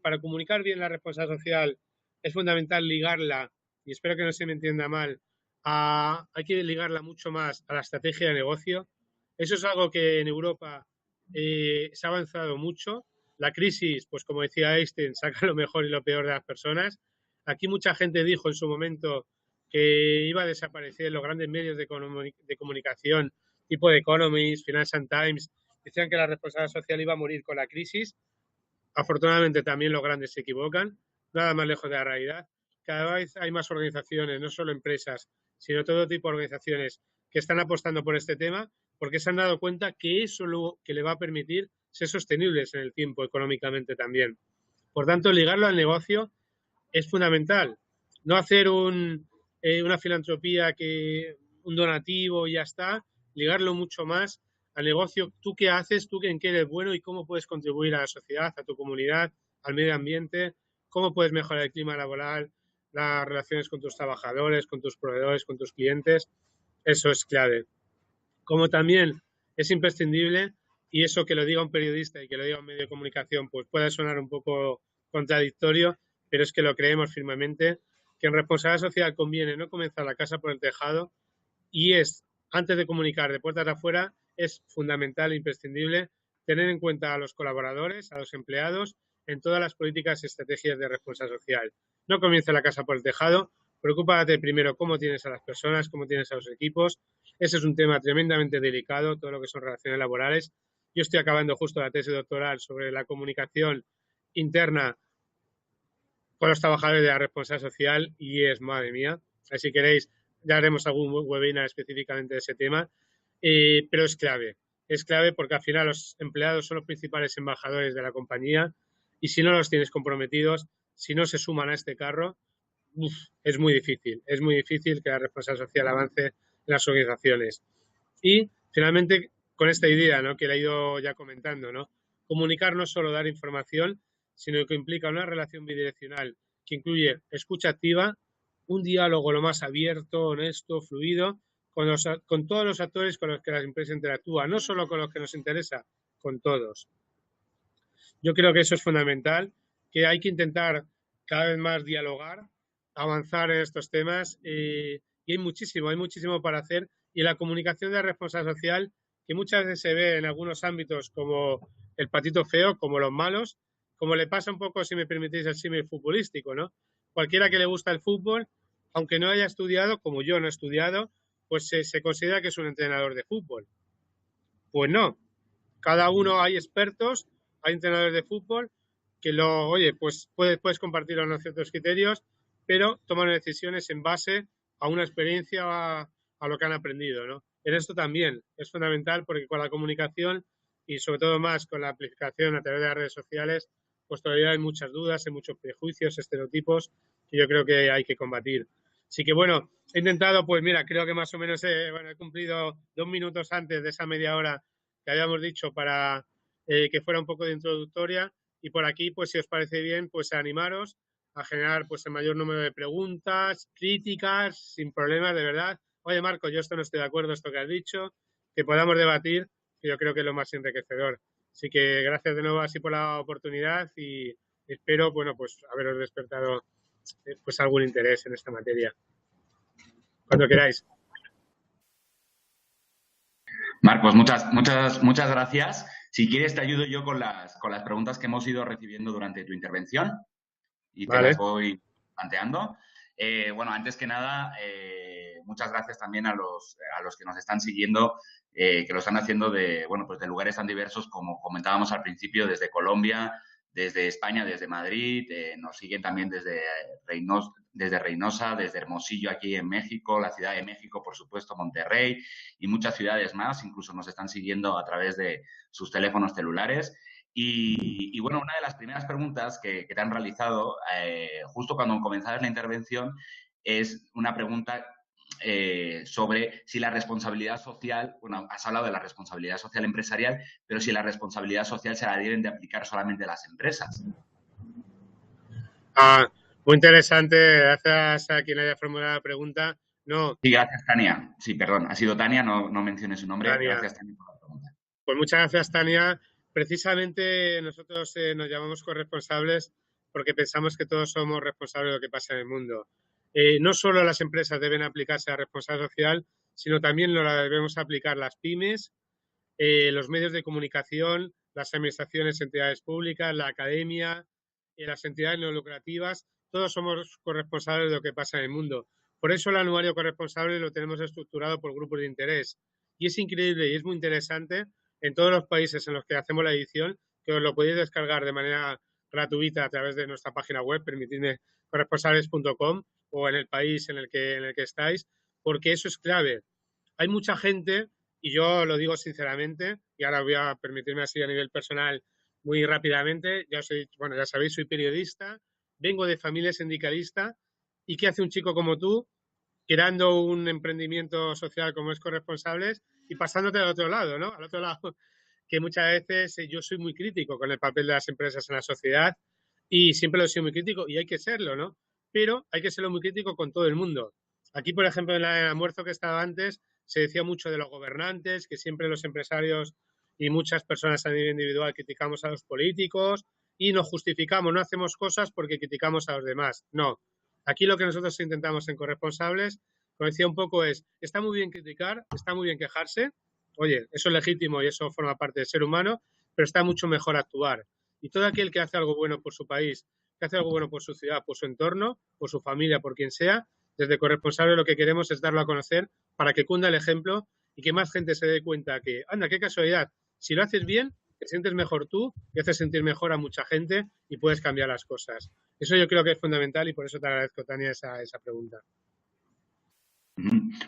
[SPEAKER 3] Para comunicar bien la responsabilidad social es fundamental ligarla, y espero que no se me entienda mal, hay que ligarla mucho más a la estrategia de negocio. Eso es algo que en Europa se ha avanzado mucho. La crisis, pues como decía Einstein, saca lo mejor y lo peor de las personas. Aquí mucha gente dijo en su momento que iba a desaparecer los grandes medios de comunicación, tipo The Economist, Financial Times, decían que la responsabilidad social iba a morir con la crisis. Afortunadamente también los grandes se equivocan, nada más lejos de la realidad. Cada vez hay más organizaciones, no solo empresas, sino todo tipo de organizaciones que están apostando por este tema porque se han dado cuenta que eso es lo que le va a permitir ser sostenibles en el tiempo económicamente también. Por tanto, ligarlo al negocio es fundamental. No hacer una filantropía, un donativo y ya está, ligarlo mucho más al negocio. ¿Tú qué haces? ¿Tú en qué eres bueno? ¿Y cómo puedes contribuir a la sociedad, a tu comunidad, al medio ambiente? ¿Cómo puedes mejorar el clima laboral, las relaciones con tus trabajadores, con tus proveedores, con tus clientes? Eso es clave. Como también es imprescindible, y eso que lo diga un periodista y que lo diga un medio de comunicación, pues puede sonar un poco contradictorio, pero es que lo creemos firmemente, que en responsabilidad social conviene no comenzar la casa por el tejado, y es, antes de comunicar de puertas afuera, es fundamental e imprescindible tener en cuenta a los colaboradores, a los empleados, en todas las políticas y estrategias de responsabilidad social. No comience la casa por el tejado, preocúpate primero cómo tienes a las personas, cómo tienes a los equipos. Ese es un tema tremendamente delicado, todo lo que son relaciones laborales. Yo estoy acabando justo la tesis doctoral sobre la comunicación interna con los trabajadores de la responsabilidad social y es, madre mía, si queréis, ya haremos algún webinar específicamente de ese tema, pero es clave porque al final los empleados son los principales embajadores de la compañía y si no los tienes comprometidos, si no se suman a este carro, es muy difícil que la responsabilidad social avance en las organizaciones. Y finalmente, con esta idea, ¿no?, que la he ido ya comentando, ¿no?, comunicar no solo dar información, sino que implica una relación bidireccional que incluye escucha activa, un diálogo lo más abierto, honesto, fluido, con todos los actores con los que la empresa interactúa, no solo con los que nos interesa, con todos. Yo creo que eso es fundamental, que hay que intentar cada vez más dialogar, avanzar en estos temas y hay muchísimo para hacer. Y la comunicación de responsabilidad social, que muchas veces se ve en algunos ámbitos como el patito feo, como los malos, como le pasa un poco, si me permitís, el símil futbolístico, ¿no? Cualquiera que le gusta el fútbol, aunque no haya estudiado, como yo no he estudiado, pues se considera que es un entrenador de fútbol. Pues no. Cada uno hay expertos, hay entrenadores de fútbol que pues puedes compartir unos ciertos criterios, pero toman decisiones en base a una experiencia, a lo que han aprendido, ¿no? En esto también es fundamental porque con la comunicación y sobre todo más con la aplicación a través de las redes sociales, pues todavía hay muchas dudas, hay muchos prejuicios, estereotipos que yo creo que hay que combatir. Así que bueno, he intentado, pues mira, creo que más o menos he cumplido 2 minutos antes de esa media hora que habíamos dicho para que fuera un poco de introductoria y por aquí, pues si os parece bien, pues animaros a generar pues el mayor número de preguntas, críticas, sin problemas, de verdad. Oye, Marco, yo esto no estoy de acuerdo, esto que has dicho, que podamos debatir, que yo creo que es lo más enriquecedor. Así que gracias de nuevo así por la oportunidad y espero, bueno, pues haberos despertado pues algún interés en esta materia. Cuando queráis.
[SPEAKER 2] Marcos, muchas gracias. Si quieres, te ayudo yo con las preguntas que hemos ido recibiendo durante tu intervención y te las voy planteando. Bueno, antes que nada, muchas gracias también a los que nos están siguiendo, que lo están haciendo pues de lugares tan diversos como comentábamos al principio, desde Colombia, desde España, desde Madrid, nos siguen también desde Reynosa, desde Hermosillo aquí en México, la Ciudad de México, por supuesto, Monterrey y muchas ciudades más. Incluso nos están siguiendo a través de sus teléfonos celulares. Y bueno, una de las primeras preguntas que te han realizado, justo cuando comenzabas la intervención, es una pregunta sobre si la responsabilidad social, bueno, has hablado de la responsabilidad social empresarial, pero si la responsabilidad social se la deben de aplicar solamente las empresas.
[SPEAKER 3] Muy interesante, gracias a quien haya formulado la pregunta. No.
[SPEAKER 2] Sí, gracias, Tania. Sí, perdón, ha sido Tania, no mencioné su nombre.
[SPEAKER 3] Tania.
[SPEAKER 2] Gracias, Tania, por la pregunta.
[SPEAKER 3] Pues muchas gracias, Tania. Precisamente nosotros nos llamamos corresponsables porque pensamos que todos somos responsables de lo que pasa en el mundo. No solo las empresas deben aplicarse a la responsabilidad social, sino también lo debemos aplicar las pymes, los medios de comunicación, las administraciones, entidades públicas, la academia, las entidades no lucrativas. Todos somos corresponsables de lo que pasa en el mundo. Por eso el anuario corresponsable lo tenemos estructurado por grupos de interés. Y es increíble y es muy interesante en todos los países en los que hacemos la edición, que os lo podéis descargar de manera gratuita a través de nuestra página web, permitidme, corresponsables.com, o en el país en el que estáis, porque eso es clave. Hay mucha gente, y yo lo digo sinceramente, y ahora voy a permitirme así a nivel personal muy rápidamente, ya sabéis, soy periodista, vengo de familia sindicalista, ¿y qué hace un chico como tú creando un emprendimiento social como es Corresponsables? y pasándote al otro lado, ¿no? Al otro lado, que muchas veces yo soy muy crítico con el papel de las empresas en la sociedad y siempre lo he sido muy crítico y hay que serlo, ¿no? Pero hay que serlo muy crítico con todo el mundo. Aquí, por ejemplo, en el almuerzo que estaba antes, se decía mucho de los gobernantes, que siempre los empresarios y muchas personas a nivel individual criticamos a los políticos y nos justificamos, no hacemos cosas porque criticamos a los demás. No. Aquí lo que nosotros intentamos en Corresponsables, como decía un poco, es, está muy bien criticar, está muy bien quejarse, oye, eso es legítimo y eso forma parte del ser humano, pero está mucho mejor actuar. Y todo aquel que hace algo bueno por su país, que hace algo bueno por su ciudad, por su entorno, por su familia, por quien sea, desde Corresponsable lo que queremos es darlo a conocer para que cunda el ejemplo y que más gente se dé cuenta que, anda, qué casualidad, si lo haces bien, te sientes mejor tú y haces sentir mejor a mucha gente y puedes cambiar las cosas. Eso yo creo que es fundamental y por eso te agradezco, Tania, esa pregunta.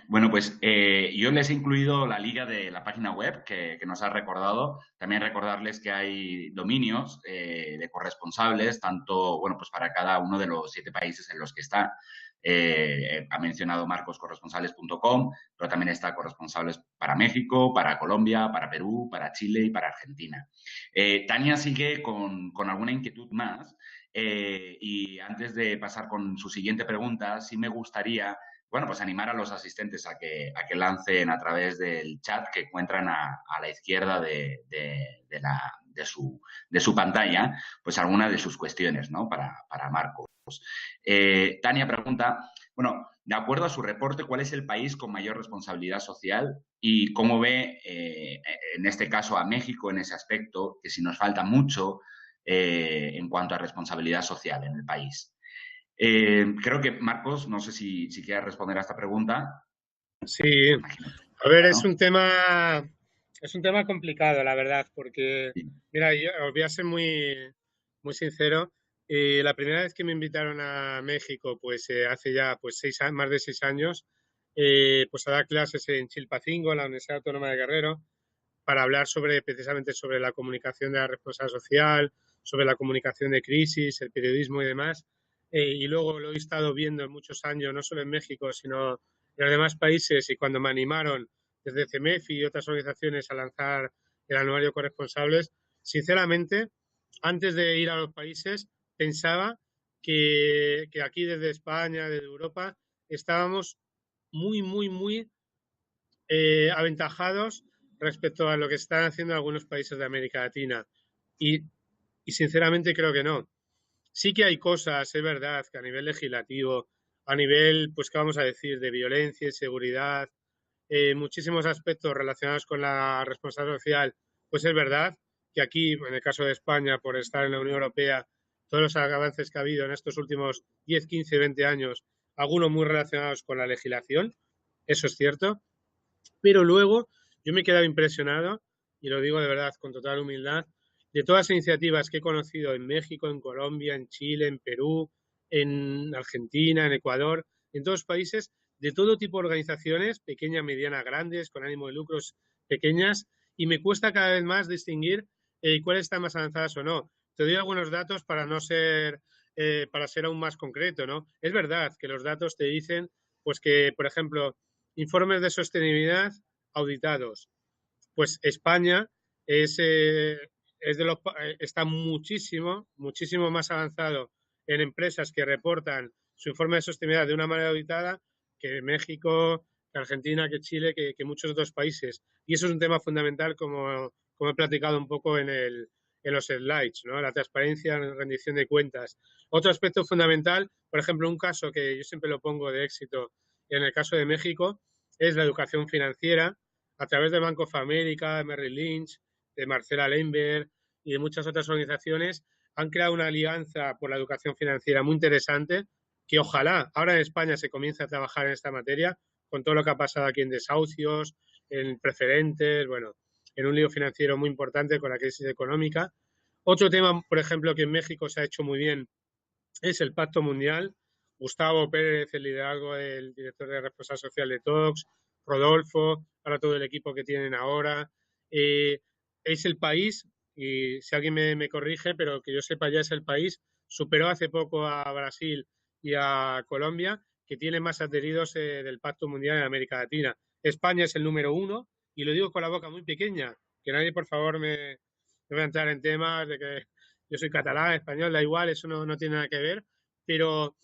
[SPEAKER 2] Bueno, pues yo les he incluido la liga de la página web que nos ha recordado. También recordarles que hay dominios de corresponsables, tanto, bueno, pues para cada uno de los 7 países en los que está. Ha mencionado Marcos corresponsables.com, pero también está corresponsables para México, para Colombia, para Perú, para Chile y para Argentina. Tania sigue con alguna inquietud más y antes de pasar con su siguiente pregunta, sí me gustaría bueno, pues animar a los asistentes a que lancen a través del chat que encuentran a la izquierda de su pantalla, pues alguna de sus cuestiones, ¿no? Para Marcos. Tania pregunta, bueno, de acuerdo a su reporte, ¿cuál es el país con mayor responsabilidad social y cómo ve, en este caso, a México en ese aspecto, que si nos falta mucho en cuanto a responsabilidad social en el país? Creo que, Marcos, no sé si quieres responder a esta pregunta.
[SPEAKER 3] Sí, a ver, es un tema complicado, la verdad, porque,
[SPEAKER 2] Sí.
[SPEAKER 3] mira, yo os voy a ser muy sincero. La primera vez que me invitaron a México, pues hace ya pues más de 6 años, pues a dar clases en Chilpancingo, en la Universidad Autónoma de Guerrero, para hablar precisamente sobre la comunicación de la responsabilidad social, sobre la comunicación de crisis, el periodismo y demás. Y luego lo he estado viendo en muchos años, no solo en México, sino en los demás países. Y cuando me animaron desde CEMEFI y otras organizaciones a lanzar el anuario Corresponsables, sinceramente, antes de ir a los países, pensaba que aquí desde España, desde Europa, estábamos muy aventajados respecto a lo que están haciendo algunos países de América Latina. Y, y sinceramente creo que no. Sí que hay cosas, es verdad, que a nivel legislativo, a nivel, pues, ¿qué vamos a decir?, de violencia y seguridad, muchísimos aspectos relacionados con la responsabilidad social, pues es verdad que aquí, en el caso de España, por estar en la Unión Europea, todos los avances que ha habido en estos últimos 10, 15, 20 años, algunos muy relacionados con la legislación, eso es cierto, pero luego yo me he quedado impresionado, y lo digo de verdad con total humildad, de todas las iniciativas que he conocido en México, en Colombia, en Chile, en Perú, en Argentina, en Ecuador, en todos los países, de todo tipo de organizaciones, pequeñas, medianas, grandes, con ánimo de lucros, pequeñas, y me cuesta cada vez más distinguir cuáles están más avanzadas o no. Te doy algunos datos para ser aún más concreto, ¿no? Es verdad que los datos te dicen, pues que, por ejemplo, informes de sostenibilidad auditados. Pues España está muchísimo más avanzado en empresas que reportan su informe de sostenibilidad de una manera auditada que México, que Argentina, que Chile, que muchos otros países. Y eso es un tema fundamental, como he platicado un poco en los slides, ¿no? La transparencia en rendición de cuentas. Otro aspecto fundamental, por ejemplo, un caso que yo siempre lo pongo de éxito en el caso de México, es la educación financiera a través de Bank of America, de Merrill Lynch, de Marcela Lemberg y de muchas otras organizaciones han creado una alianza por la educación financiera muy interesante que ojalá ahora en España se comience a trabajar en esta materia con todo lo que ha pasado aquí en desahucios, en preferentes, bueno, en un lío financiero muy importante con la crisis económica. Otro tema, por ejemplo, que en México se ha hecho muy bien es el Pacto Mundial. Gustavo Pérez, el liderazgo del director de responsabilidad social de TOCS, Rodolfo, ahora todo el equipo que tienen ahora. Es el país, y si alguien me corrige, pero que yo sepa ya es el país, superó hace poco a Brasil y a Colombia, que tiene más adheridos del Pacto Mundial en América Latina. España es el número 1 y lo digo con la boca muy pequeña, que nadie por favor me va a entrar en temas de que yo soy catalán, español, da igual, eso no tiene nada que ver, pero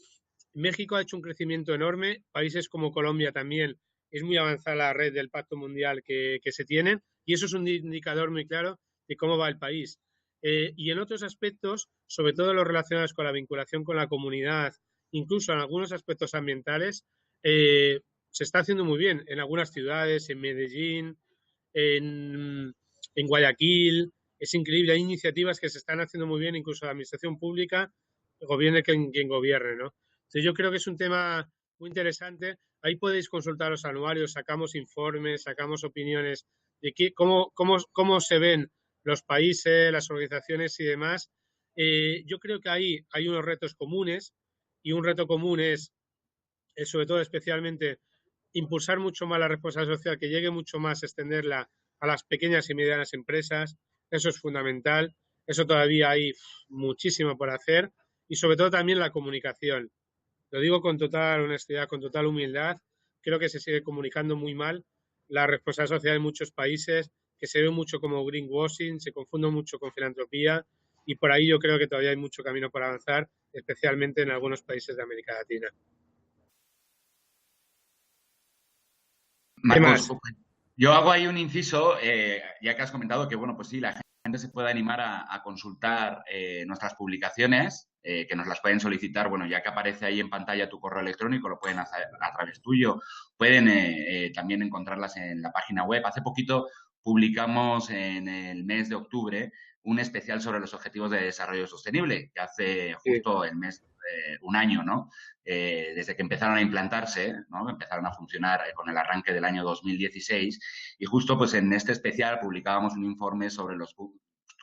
[SPEAKER 3] México ha hecho un crecimiento enorme, países como Colombia también, es muy avanzada la red del Pacto Mundial que se tienen y eso es un indicador muy claro de cómo va el país. Y en otros aspectos, sobre todo los relacionados con la vinculación con la comunidad, incluso en algunos aspectos ambientales, se está haciendo muy bien en algunas ciudades, en Medellín, en Guayaquil. Es increíble, hay iniciativas que se están haciendo muy bien, incluso la administración pública, gobierne quien gobierne, ¿no? Entonces yo creo que es un tema muy interesante. Ahí podéis consultar los anuarios, sacamos informes, sacamos opiniones de cómo se ven los países, las organizaciones y demás. Yo creo que ahí hay unos retos comunes y un reto común es sobre todo especialmente impulsar mucho más la responsabilidad social, que llegue mucho más, extenderla a las pequeñas y medianas empresas. Eso es fundamental. Eso todavía hay muchísimo por hacer y sobre todo también la comunicación. Lo digo con total honestidad, con total humildad. Creo que se sigue comunicando muy mal la responsabilidad social en muchos países, que se ve mucho como greenwashing, se confunde mucho con filantropía y por ahí yo creo que todavía hay mucho camino por avanzar, especialmente en algunos países de América Latina.
[SPEAKER 2] Marcos, yo hago ahí un inciso, ya que has comentado que, bueno, pues sí, la gente se puede animar a consultar nuestras publicaciones, que nos las pueden solicitar, bueno, ya que aparece ahí en pantalla tu correo electrónico, lo pueden hacer a través tuyo, pueden también encontrarlas en la página web. Hace poquito publicamos en el mes de octubre un especial sobre los Objetivos de Desarrollo Sostenible, que hace justo el mes, un año, ¿no? Desde que empezaron a implantarse, ¿no? Empezaron a funcionar con el arranque del año 2016 y justo pues en este especial publicábamos un informe sobre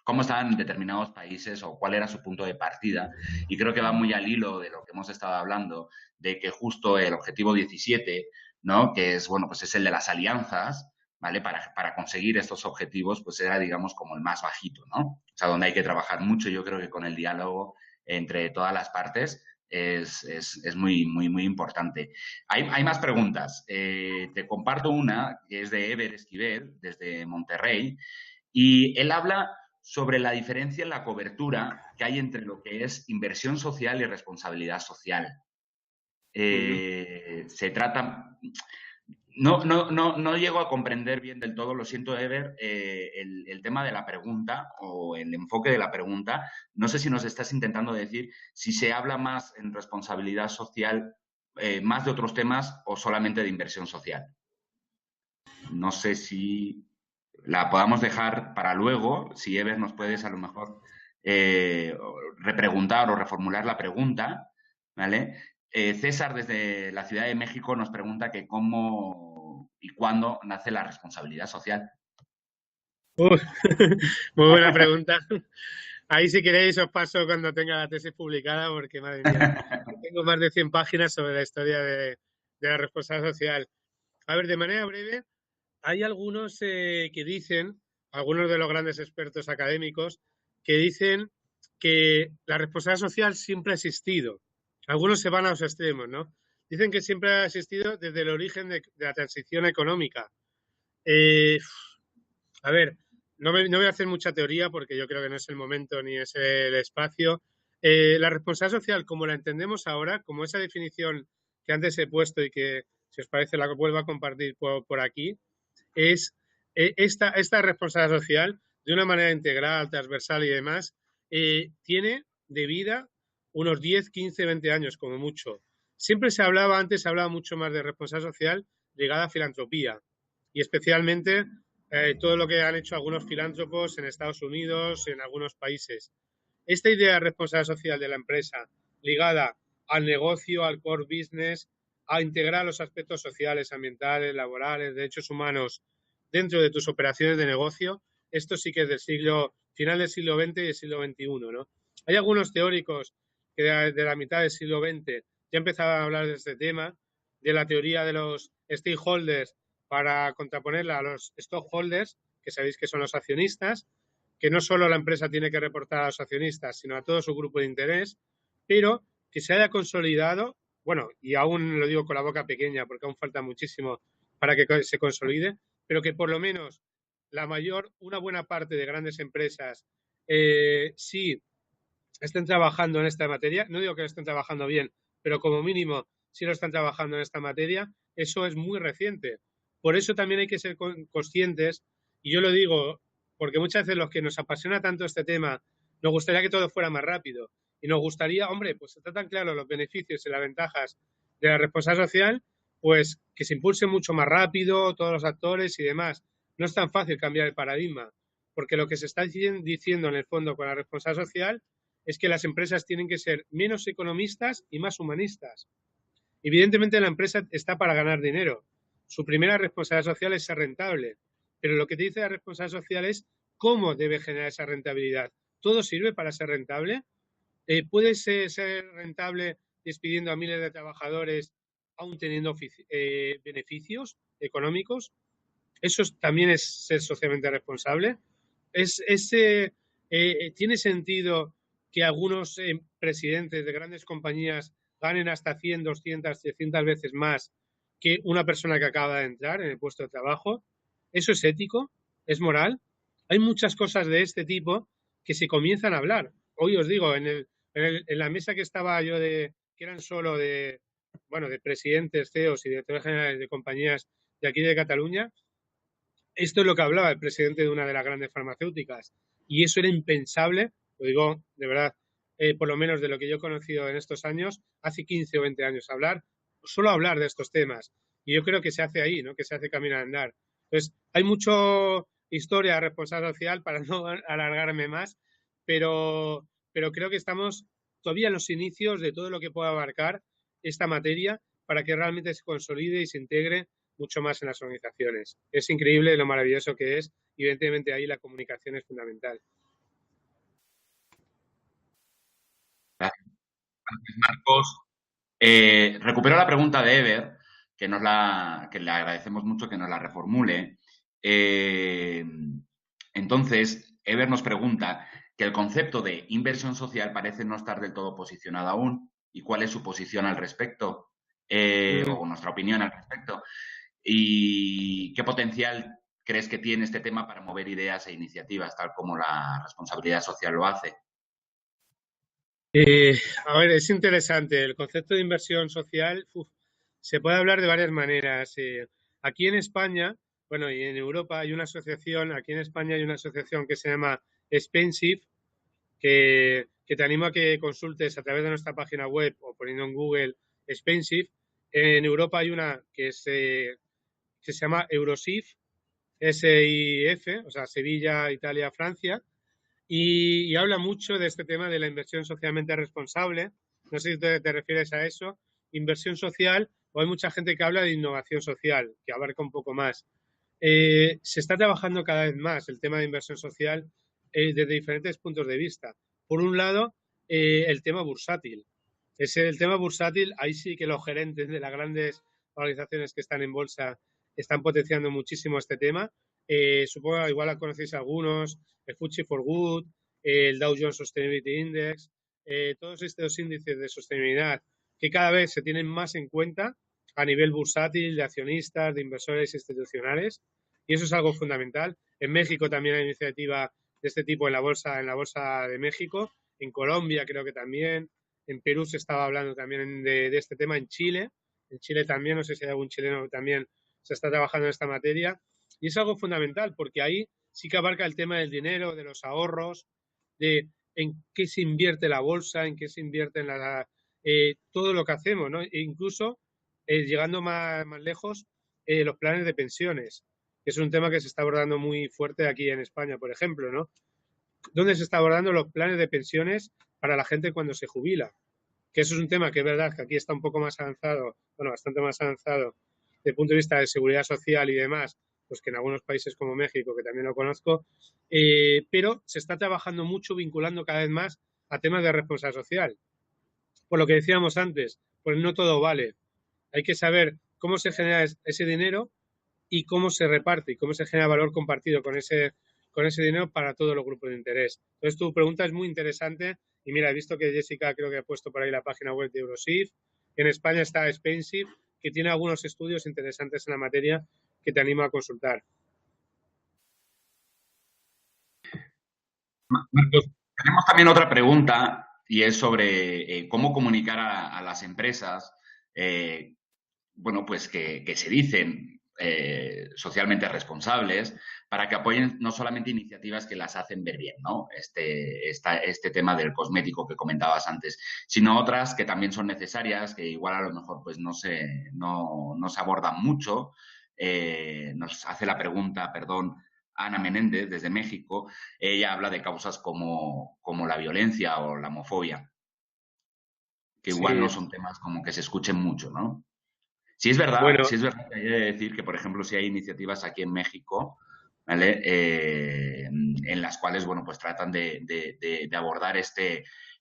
[SPEAKER 2] cómo estaban determinados países o cuál era su punto de partida y creo que va muy al hilo de lo que hemos estado hablando, de que justo el objetivo 17, ¿no? Que es, bueno, pues es el de las alianzas, ¿vale? Para conseguir estos objetivos, pues era, digamos, como el más bajito, ¿no? O sea, donde hay que trabajar mucho, yo creo que con el diálogo entre todas las partes es muy, muy, muy importante. Hay más preguntas. Te comparto una que es de Ever Esquivel, desde Monterrey, y él habla sobre la diferencia en la cobertura que hay entre lo que es inversión social y responsabilidad social. Se trata... No llego a comprender bien del todo, lo siento, Ever, el tema de la pregunta o el enfoque de la pregunta. No sé si nos estás intentando decir si se habla más en responsabilidad social, más de otros temas o solamente de inversión social. No sé si la podamos dejar para luego, si Ever nos puedes a lo mejor repreguntar o reformular la pregunta, ¿vale? César, desde la Ciudad de México, nos pregunta que cómo y cuándo nace la responsabilidad social.
[SPEAKER 3] Muy buena pregunta. Ahí, si queréis, os paso cuando tenga la tesis publicada, porque, madre mía, tengo más de 100 páginas sobre la historia de la responsabilidad social. A ver, de manera breve, hay algunos que dicen, algunos de los grandes expertos académicos, que dicen que la responsabilidad social siempre ha existido. Algunos se van a los extremos, ¿no? Dicen que siempre ha existido desde el origen de la transición económica. A ver, no voy a hacer mucha teoría porque yo creo que no es el momento ni es el espacio. La responsabilidad social, como la entendemos ahora, como esa definición que antes he puesto y que, si os parece, la vuelvo a compartir por aquí, es esta responsabilidad social, de una manera integral, transversal y demás, tiene de vida unos 10, 15, 20 años como mucho. Siempre antes se hablaba mucho más de responsabilidad social ligada a filantropía y especialmente todo lo que han hecho algunos filántropos en Estados Unidos, en algunos países. Esta idea de responsabilidad social de la empresa ligada al negocio, al core business, a integrar los aspectos sociales, ambientales, laborales, derechos humanos dentro de tus operaciones de negocio, esto sí que es final del siglo XX y del siglo XXI, ¿no? Hay algunos teóricos que de la mitad del siglo XX ya empezaban a hablar de este tema, de la teoría de los stakeholders para contraponerla a los stockholders, que sabéis que son los accionistas, que no solo la empresa tiene que reportar a los accionistas, sino a todo su grupo de interés, pero que se haya consolidado, bueno, y aún lo digo con la boca pequeña porque aún falta muchísimo para que se consolide, pero que por lo menos una buena parte de grandes empresas sí estén trabajando en esta materia. No digo que lo estén trabajando bien, pero como mínimo sí lo están trabajando en esta materia. Eso es muy reciente. Por eso también hay que ser conscientes, y yo lo digo porque muchas veces los que nos apasiona tanto este tema, nos gustaría que todo fuera más rápido. Y nos gustaría, hombre, pues está tan claro los beneficios y las ventajas de la responsabilidad social, pues que se impulse mucho más rápido, todos los actores y demás. No es tan fácil cambiar el paradigma, porque lo que se está diciendo en el fondo con la responsabilidad social es que las empresas tienen que ser menos economistas y más humanistas. Evidentemente la empresa está para ganar dinero. Su primera responsabilidad social es ser rentable, pero lo que te dice la responsabilidad social es cómo debe generar esa rentabilidad. ¿Todo sirve para ser rentable? ¿Puede ser rentable despidiendo a miles de trabajadores aún teniendo beneficios económicos? ¿Eso también es ser socialmente responsable? ¿Tiene sentido que algunos presidentes de grandes compañías ganen hasta 100, 200, 300 veces más que una persona que acaba de entrar en el puesto de trabajo? ¿Eso es ético? ¿Es moral? Hay muchas cosas de este tipo que se comienzan a hablar. Hoy os digo, en la mesa que estaba yo que eran solo de presidentes, CEOs y directores generales de compañías de aquí de Cataluña, esto es lo que hablaba el presidente de una de las grandes farmacéuticas, y eso era impensable, lo digo de verdad, por lo menos de lo que yo he conocido en estos años, hace 15 o 20 años, solo hablar de estos temas. Y yo creo que se hace ahí, ¿no? Que se hace camino a andar. Entonces, hay mucho historia de responsabilidad social para no alargarme más, pero creo que estamos todavía en los inicios de todo lo que pueda abarcar esta materia para que realmente se consolide y se integre mucho más en las organizaciones. Es increíble lo maravilloso que es, y evidentemente ahí la comunicación es fundamental.
[SPEAKER 2] Gracias, Marcos. Recupero la pregunta de Ever, que le agradecemos mucho que nos la reformule. Entonces, Ever nos pregunta que el concepto de inversión social parece no estar del todo posicionado aún, y cuál es su posición al respecto, o nuestra opinión al respecto, y qué potencial crees que tiene este tema para mover ideas e iniciativas, tal como la responsabilidad social lo hace.
[SPEAKER 3] A ver, es interesante. El concepto de inversión social se puede hablar de varias maneras. Aquí en España, bueno, y en Europa hay una asociación, aquí en España hay una asociación que se llama Spensive, que te animo a que consultes a través de nuestra página web o poniendo en Google Spensive. En Europa hay una que se llama Eurosif, SIF, o sea, Sevilla, Italia, Francia, y habla mucho de este tema de la inversión socialmente responsable. No sé si te refieres a eso, inversión social, o hay mucha gente que habla de innovación social, que abarca un poco más. Se está trabajando cada vez más el tema de inversión social desde diferentes puntos de vista. Por un lado, el tema bursátil. El tema bursátil, ahí sí que los gerentes de las grandes organizaciones que están en bolsa están potenciando muchísimo este tema. Supongo igual conocéis algunos, el FTSE for Good, el Dow Jones Sustainability Index, todos estos índices de sostenibilidad que cada vez se tienen más en cuenta a nivel bursátil, de accionistas, de inversores institucionales, y eso es algo fundamental. En México también hay iniciativa de este tipo en la bolsa de México, en Colombia creo que también, en Perú se estaba hablando también de este tema, en Chile también, no sé si hay algún chileno que también se está trabajando en esta materia, y es algo fundamental porque ahí sí que abarca el tema del dinero, de los ahorros, de en qué se invierte la bolsa, en qué se invierte en todo lo que hacemos, ¿no? E incluso llegando más lejos, los planes de pensiones, que es un tema que se está abordando muy fuerte aquí en España, por ejemplo, ¿no? ¿Dónde se está abordando los planes de pensiones para la gente cuando se jubila? Que eso es un tema que es verdad que aquí está un poco más avanzado, bueno, bastante más avanzado desde el punto de vista de seguridad social y demás, pues que en algunos países como México, que también lo conozco, pero se está trabajando mucho vinculando cada vez más a temas de responsabilidad social. Por lo que decíamos antes, pues no todo vale. Hay que saber cómo se genera ese dinero y cómo se reparte y cómo se genera valor compartido con ese dinero para todos los grupos de interés. Entonces, tu pregunta es muy interesante y mira, he visto que Jessica creo que ha puesto por ahí la página web de Eurosif. En España está Spensive, que tiene algunos estudios interesantes en la materia que te animo a consultar.
[SPEAKER 2] Marcos, tenemos también otra pregunta y es sobre cómo comunicar a las empresas, eh, bueno, pues que se dicen socialmente responsables para que apoyen no solamente iniciativas que las hacen ver bien, ¿no? Este tema del cosmético que comentabas antes, sino otras que también son necesarias, que igual a lo mejor pues no se abordan mucho. Nos hace la pregunta, perdón, Ana Menéndez desde México. Ella habla de causas como la violencia o la homofobia, que igual no
[SPEAKER 3] Sí,
[SPEAKER 2] son temas como que se escuchen mucho, ¿no?
[SPEAKER 3] bueno,
[SPEAKER 2] Sí es verdad que hay que decir que, por ejemplo, si hay iniciativas aquí en México, ¿vale? En las cuales, bueno, pues tratan de abordar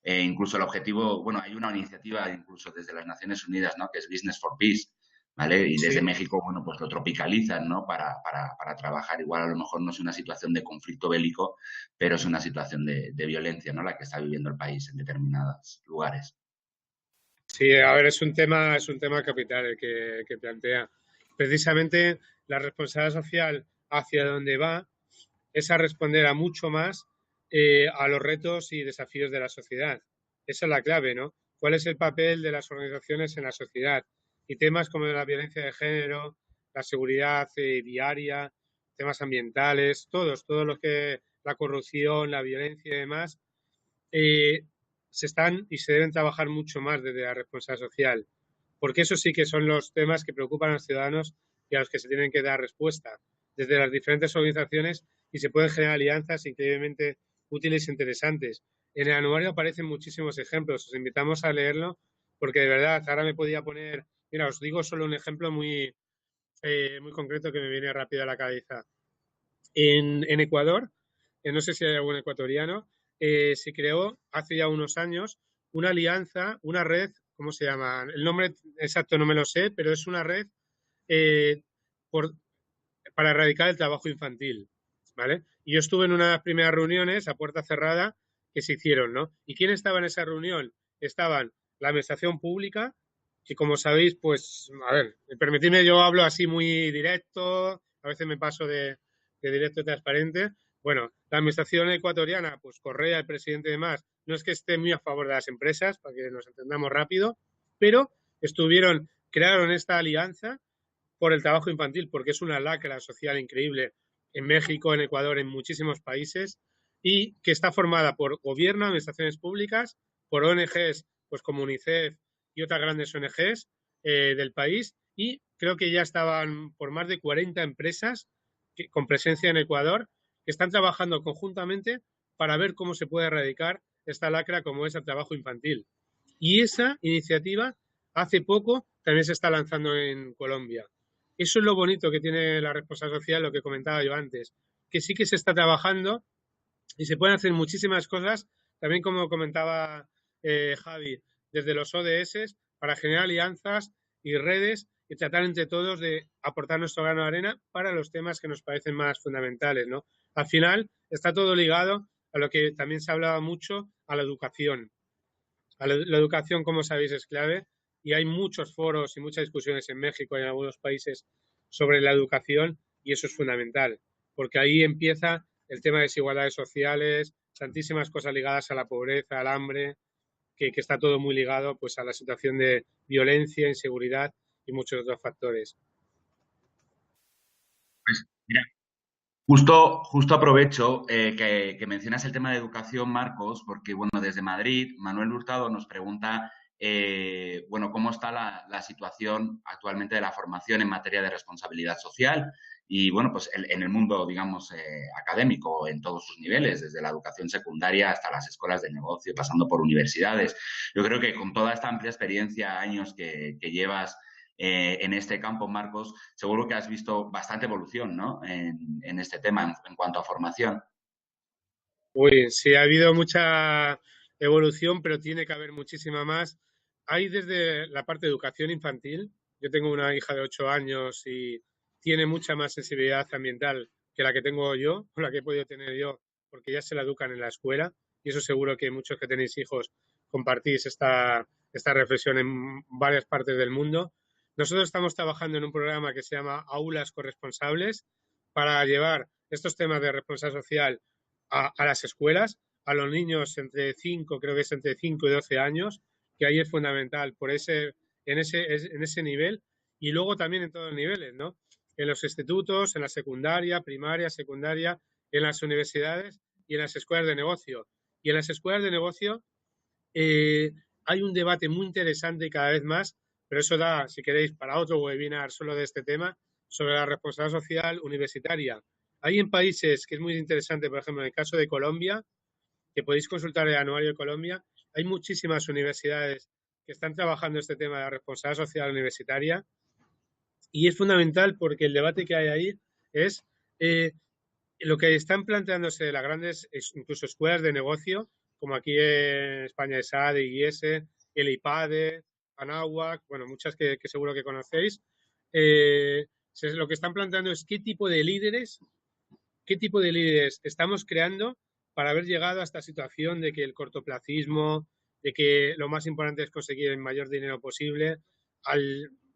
[SPEAKER 2] incluso el objetivo, bueno, hay una iniciativa incluso desde las Naciones Unidas, ¿no? Que es Business for Peace, ¿vale? Y desde
[SPEAKER 3] sí.
[SPEAKER 2] México, bueno, pues lo tropicalizan, ¿no? Para trabajar. Igual a lo mejor no es una situación de conflicto bélico, pero es una situación de violencia, ¿no? La que está viviendo el país en determinados lugares.
[SPEAKER 3] Sí, a ver, es un tema capital el que plantea. Precisamente la responsabilidad social hacia dónde va es a responder a mucho más a los retos y desafíos de la sociedad. Esa es la clave, ¿no? ¿Cuál es el papel de las organizaciones en la sociedad? Y temas como la violencia de género, la seguridad viaria, temas ambientales, todos los que la corrupción, la violencia y demás, eh, se están y se deben trabajar mucho más desde la responsabilidad social, porque eso sí que son los temas que preocupan a los ciudadanos y a los que se tienen que dar respuesta desde las diferentes organizaciones y se pueden generar alianzas increíblemente útiles e interesantes. En el anuario aparecen muchísimos ejemplos, os invitamos a leerlo porque de verdad ahora me podía poner, mira, os digo solo un ejemplo muy concreto que me viene rápido a la cabeza. En Ecuador, no sé si hay algún ecuatoriano, se creó hace ya unos años una alianza, una red, ¿cómo se llama? El nombre exacto no me lo sé, pero es una red eh, por, para erradicar el trabajo infantil, ¿vale? Y yo estuve en unas primeras reuniones a puerta cerrada que se hicieron, ¿no? ¿Y quién estaba en esa reunión? Estaban la administración pública, que como sabéis, pues, a ver, permitidme, yo hablo así muy directo, a veces me paso de directo y transparente. Bueno, la administración ecuatoriana, pues Correa, el presidente y demás, no es que esté muy a favor de las empresas, para que nos entendamos rápido, pero crearon esta alianza por el trabajo infantil, porque es una lacra social increíble en México, en Ecuador, en muchísimos países, y que está formada por gobierno, administraciones públicas, por ONGs, pues como UNICEF y otras grandes ONGs del país, y creo que ya estaban por más de 40 empresas con presencia en Ecuador, que están trabajando conjuntamente para ver cómo se puede erradicar esta lacra como es el trabajo infantil. Y esa iniciativa hace poco también se está lanzando en Colombia. Eso es lo bonito que tiene la responsabilidad social, lo que comentaba yo antes, que sí que se está trabajando y se pueden hacer muchísimas cosas, también como comentaba Javi, desde los ODS para generar alianzas y redes y tratar entre todos de aportar nuestro grano de arena para los temas que nos parecen más fundamentales, ¿no? Al final está todo ligado a lo que también se hablaba mucho, a la educación. La educación, como sabéis, es clave y hay muchos foros y muchas discusiones en México y en algunos países sobre la educación y eso es fundamental, porque ahí empieza el tema de desigualdades sociales, tantísimas cosas ligadas a la pobreza, al hambre, que está todo muy ligado pues a la situación de violencia, inseguridad y muchos otros factores.
[SPEAKER 2] Pues, mira, justo aprovecho que mencionas el tema de educación, Marcos, porque bueno, desde Madrid, Manuel Hurtado nos pregunta, bueno, cómo está la situación actualmente de la formación en materia de responsabilidad social y bueno, pues en el mundo, digamos, académico, en todos sus niveles, desde la educación secundaria hasta las escuelas de negocio, pasando por universidades. Yo creo que con toda esta amplia experiencia, años que llevas en este campo, Marcos, seguro que has visto bastante evolución, ¿no? En este tema en cuanto a formación.
[SPEAKER 3] Uy, sí, ha habido mucha evolución, pero tiene que haber muchísima más. Hay desde la parte de educación infantil. Yo tengo una hija de 8 años y tiene mucha más sensibilidad ambiental que la que tengo yo, o la que he podido tener yo, porque ya se la educan en la escuela. Y eso seguro que muchos que tenéis hijos compartís esta reflexión en varias partes del mundo. Nosotros estamos trabajando en un programa que se llama Aulas Corresponsables para llevar estos temas de responsabilidad social a las escuelas, a los niños entre 5, creo que es entre 5 y 12 años, que ahí es fundamental en ese nivel, y luego también en todos los niveles, ¿no? En los institutos, en la secundaria, primaria, secundaria, en las universidades y en las escuelas de negocio. Y en las escuelas de negocio hay un debate muy interesante cada vez más, pero eso da, si queréis, para otro webinar solo de este tema, sobre la responsabilidad social universitaria. Hay en países que es muy interesante, por ejemplo, en el caso de Colombia, que podéis consultar el anuario de Colombia, hay muchísimas universidades que están trabajando este tema de la responsabilidad social universitaria y es fundamental porque el debate que hay ahí es lo que están planteándose las grandes, incluso escuelas de negocio, como aquí en España ESADE, IES, el IPADE, Anáhuac, bueno, muchas que seguro que conocéis, lo que están planteando es qué tipo de líderes estamos creando para haber llegado a esta situación de que el cortoplacismo, de que lo más importante es conseguir el mayor dinero posible,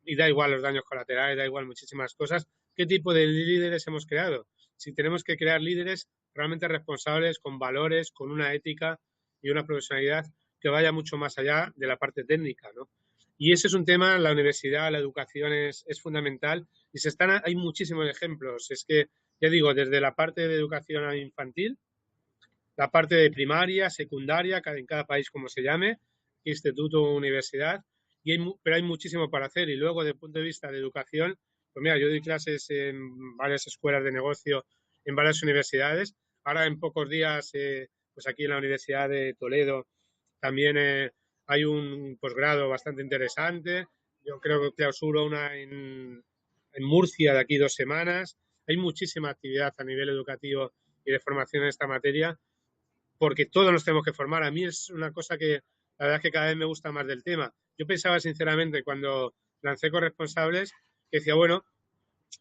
[SPEAKER 3] y da igual los daños colaterales, da igual muchísimas cosas. ¿Qué tipo de líderes hemos creado? Si tenemos que crear líderes realmente responsables, con valores, con una ética y una profesionalidad que vaya mucho más allá de la parte técnica, ¿no? Y ese es un tema, la universidad, la educación es fundamental y hay muchísimos ejemplos. Es que, ya digo, desde la parte de educación infantil, la parte de primaria, secundaria, en cada país como se llame, instituto o universidad, pero hay muchísimo para hacer. Y luego, desde el punto de vista de educación, pues mira, yo doy clases en varias escuelas de negocio, en varias universidades. Ahora, en pocos días, pues aquí en la Universidad de Toledo también hay un posgrado bastante interesante. Yo creo que clausuro una en Murcia de aquí 2 semanas. Hay muchísima actividad a nivel educativo y de formación en esta materia, porque todos nos tenemos que formar. A mí es una cosa que la verdad es que cada vez me gusta más del tema. Yo pensaba sinceramente cuando lancé Corresponsables que decía, bueno,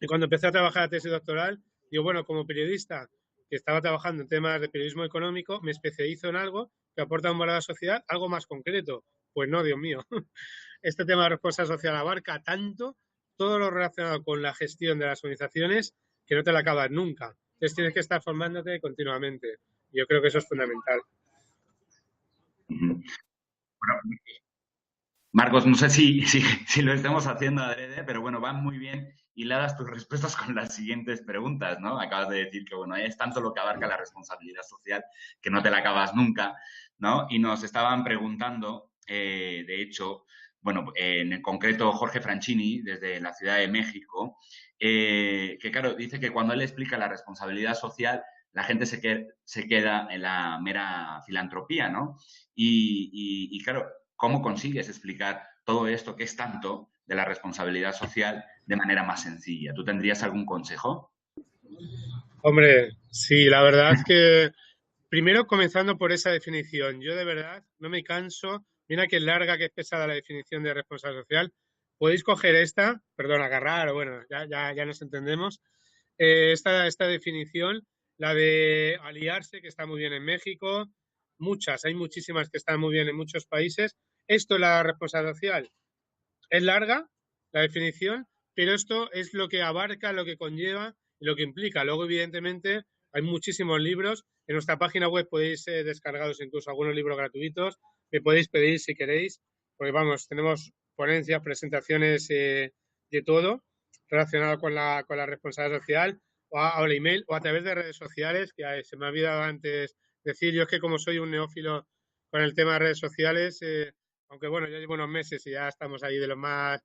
[SPEAKER 3] y cuando empecé a trabajar la tesis doctoral, digo, bueno, como periodista que estaba trabajando en temas de periodismo económico, me especializo en algo que aporta un valor a la sociedad, algo más concreto. Pues no, Dios mío. Este tema de responsabilidad social abarca tanto todo lo relacionado con la gestión de las organizaciones que no te la acabas nunca. Entonces tienes que estar formándote continuamente. Yo creo que eso es fundamental.
[SPEAKER 2] Bueno, Marcos, no sé si lo estamos haciendo adrede, pero bueno, van muy bien hiladas tus respuestas con las siguientes preguntas, ¿no? Acabas de decir que, bueno, es tanto lo que abarca la responsabilidad social que no te la acabas nunca, ¿no? Y nos estaban preguntando, de hecho, bueno, en concreto Jorge Franchini, desde la Ciudad de México, que claro, dice que cuando él explica la responsabilidad social, la gente se queda en la mera filantropía, ¿no? Y claro, ¿cómo consigues explicar todo esto que es tanto de la responsabilidad social de manera más sencilla? ¿Tú tendrías algún consejo?
[SPEAKER 3] Hombre, sí, la verdad es que primero comenzando por esa definición. Yo de verdad no me canso. Mira que larga, que es pesada la definición de responsabilidad social. Podéis coger esta, perdón, agarrar, o bueno, ya nos entendemos. Esta definición, la de aliarse, que está muy bien en México, hay muchísimas que están muy bien en muchos países. Esto es la responsabilidad social. Es larga la definición, pero esto es lo que abarca, lo que conlleva y lo que implica. Luego, evidentemente, hay muchísimos libros. En nuestra página web podéis descargaros incluso algunos libros gratuitos que podéis pedir si queréis, porque vamos, tenemos ponencias, presentaciones de todo relacionado con la responsabilidad social o al email o a través de redes sociales, que se me ha olvidado antes decir. Yo es que como soy un neófilo con el tema de redes sociales, aunque bueno, ya llevo unos meses y ya estamos ahí de los más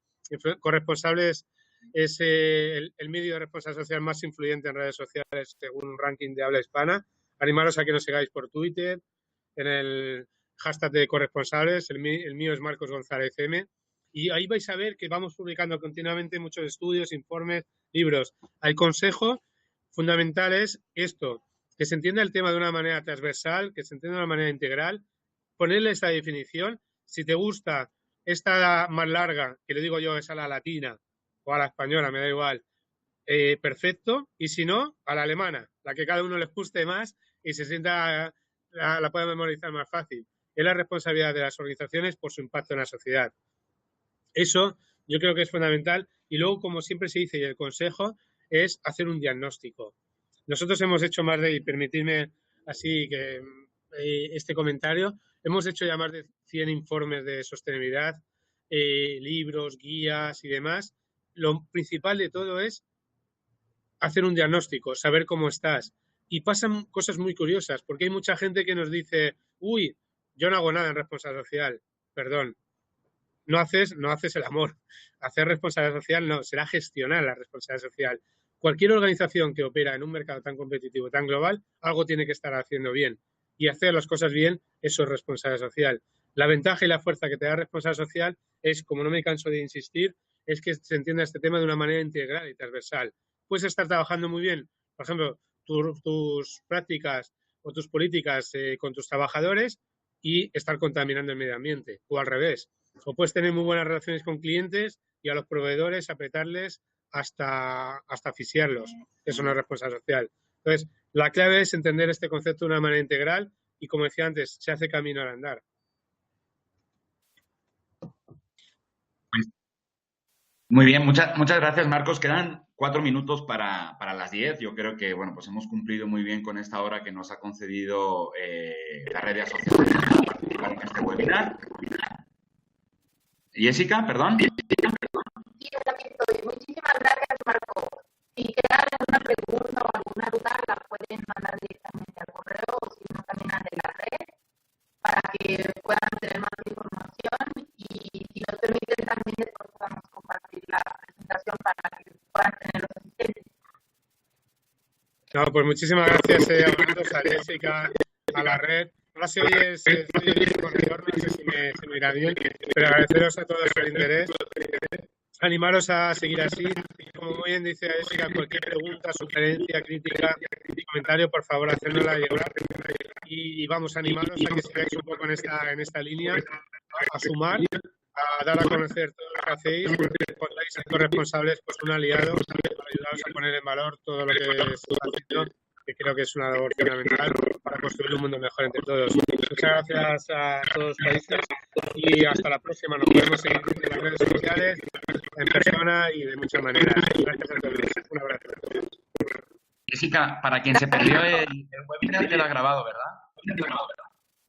[SPEAKER 3] corresponsables, es el medio de responsabilidad social más influyente en redes sociales según un ranking de habla hispana. Animaros a que nos sigáis por Twitter, en el hashtag de corresponsables, el mío es Marcos González M, y ahí vais a ver que vamos publicando continuamente muchos estudios, informes, libros. El consejo fundamental es esto, que se entienda el tema de una manera transversal, que se entienda de una manera integral, ponerle esta definición. Si te gusta esta más larga, que le digo yo, es a la latina o a la española, me da igual, perfecto. Y si no, a la alemana, la que cada uno les guste más y se sienta, la pueda memorizar más fácil. Es la responsabilidad de las organizaciones por su impacto en la sociedad. Eso yo creo que es fundamental. Y luego, como siempre se dice, y el consejo es hacer un diagnóstico. Nosotros hemos hecho más de, y permitidme así que este comentario, hemos hecho ya más de 100 informes de sostenibilidad, libros, guías y demás. Lo principal de todo es hacer un diagnóstico, saber cómo estás. Y pasan cosas muy curiosas, porque hay mucha gente que nos dice, uy, yo no hago nada en responsabilidad social. Perdón, no haces el amor. Hacer responsabilidad social no, será gestionar la responsabilidad social. Cualquier organización que opera en un mercado tan competitivo, tan global, algo tiene que estar haciendo bien. Y hacer las cosas bien, eso es responsabilidad social. La ventaja y la fuerza que te da responsabilidad social es, como no me canso de insistir, es que se entienda este tema de una manera integral y transversal. Puedes estar trabajando muy bien, por ejemplo, tus prácticas o tus políticas con tus trabajadores y estar contaminando el medio ambiente, o al revés. O puedes tener muy buenas relaciones con clientes y a los proveedores apretarles hasta asfixiarlos. Eso no es responsabilidad social. Entonces, la clave es entender este concepto de una manera integral y, como decía antes, se hace camino al andar.
[SPEAKER 2] Muy bien, muchas gracias, Marcos. Quedan 4 minutos para las 10. Yo creo que, bueno, pues hemos cumplido muy bien con esta hora que nos ha concedido la red de asociaciones para participar en este webinar. Jessica, perdón.
[SPEAKER 1] Sí, yo también estoy. Muchísimas gracias, Marco. Si queda alguna pregunta o alguna duda, la pueden mandar directamente al correo o si no, también al de la red para que puedan tener más información y si nos permiten también después podamos compartir la presentación para que puedan tener los asistentes.
[SPEAKER 3] No, pues muchísimas gracias a Jessica, a la red. Ahora se oye el corredor, no sé si me irá bien, pero agradeceros a todos el interés. Animaros a seguir así. Como muy bien dice Jessica, cualquier pregunta, sugerencia, crítica, comentario, por favor, hacérnosla llegar. Y vamos a animaros a que sigáis un poco en esta línea, a sumar, a dar a conocer todo lo que hacéis, podáis ser responsables, pues un aliado, para ayudaros a poner en valor todo lo que estáis haciendo, que creo que es una labor fundamental para construir un mundo mejor entre todos. Muchas gracias a todos los países y hasta la próxima. Nos podemos seguir en las redes sociales, en persona y de muchas maneras. Gracias a todos. Un abrazo.
[SPEAKER 2] Jessica, para quien se perdió el webinar, queda grabado, ¿verdad?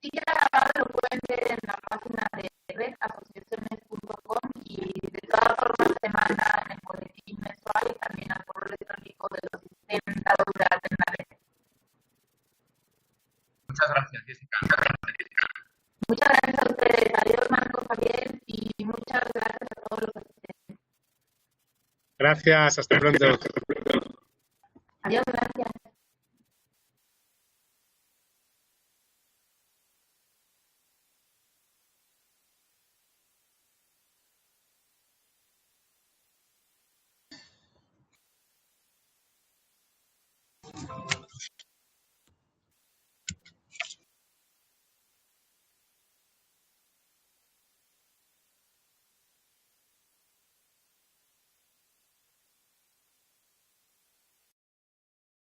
[SPEAKER 1] Sí, queda grabado, lo pueden ver en la página de redasociaciones.com y de todas formas se manda en el boletín mensual y también al correo electrónico de los que estén dados de alta en la red.
[SPEAKER 2] Muchas gracias, Jessica.
[SPEAKER 1] Muchas gracias a ustedes. Adiós, Marcos, Javier, y muchas gracias a todos los asistentes.
[SPEAKER 3] Gracias, hasta pronto.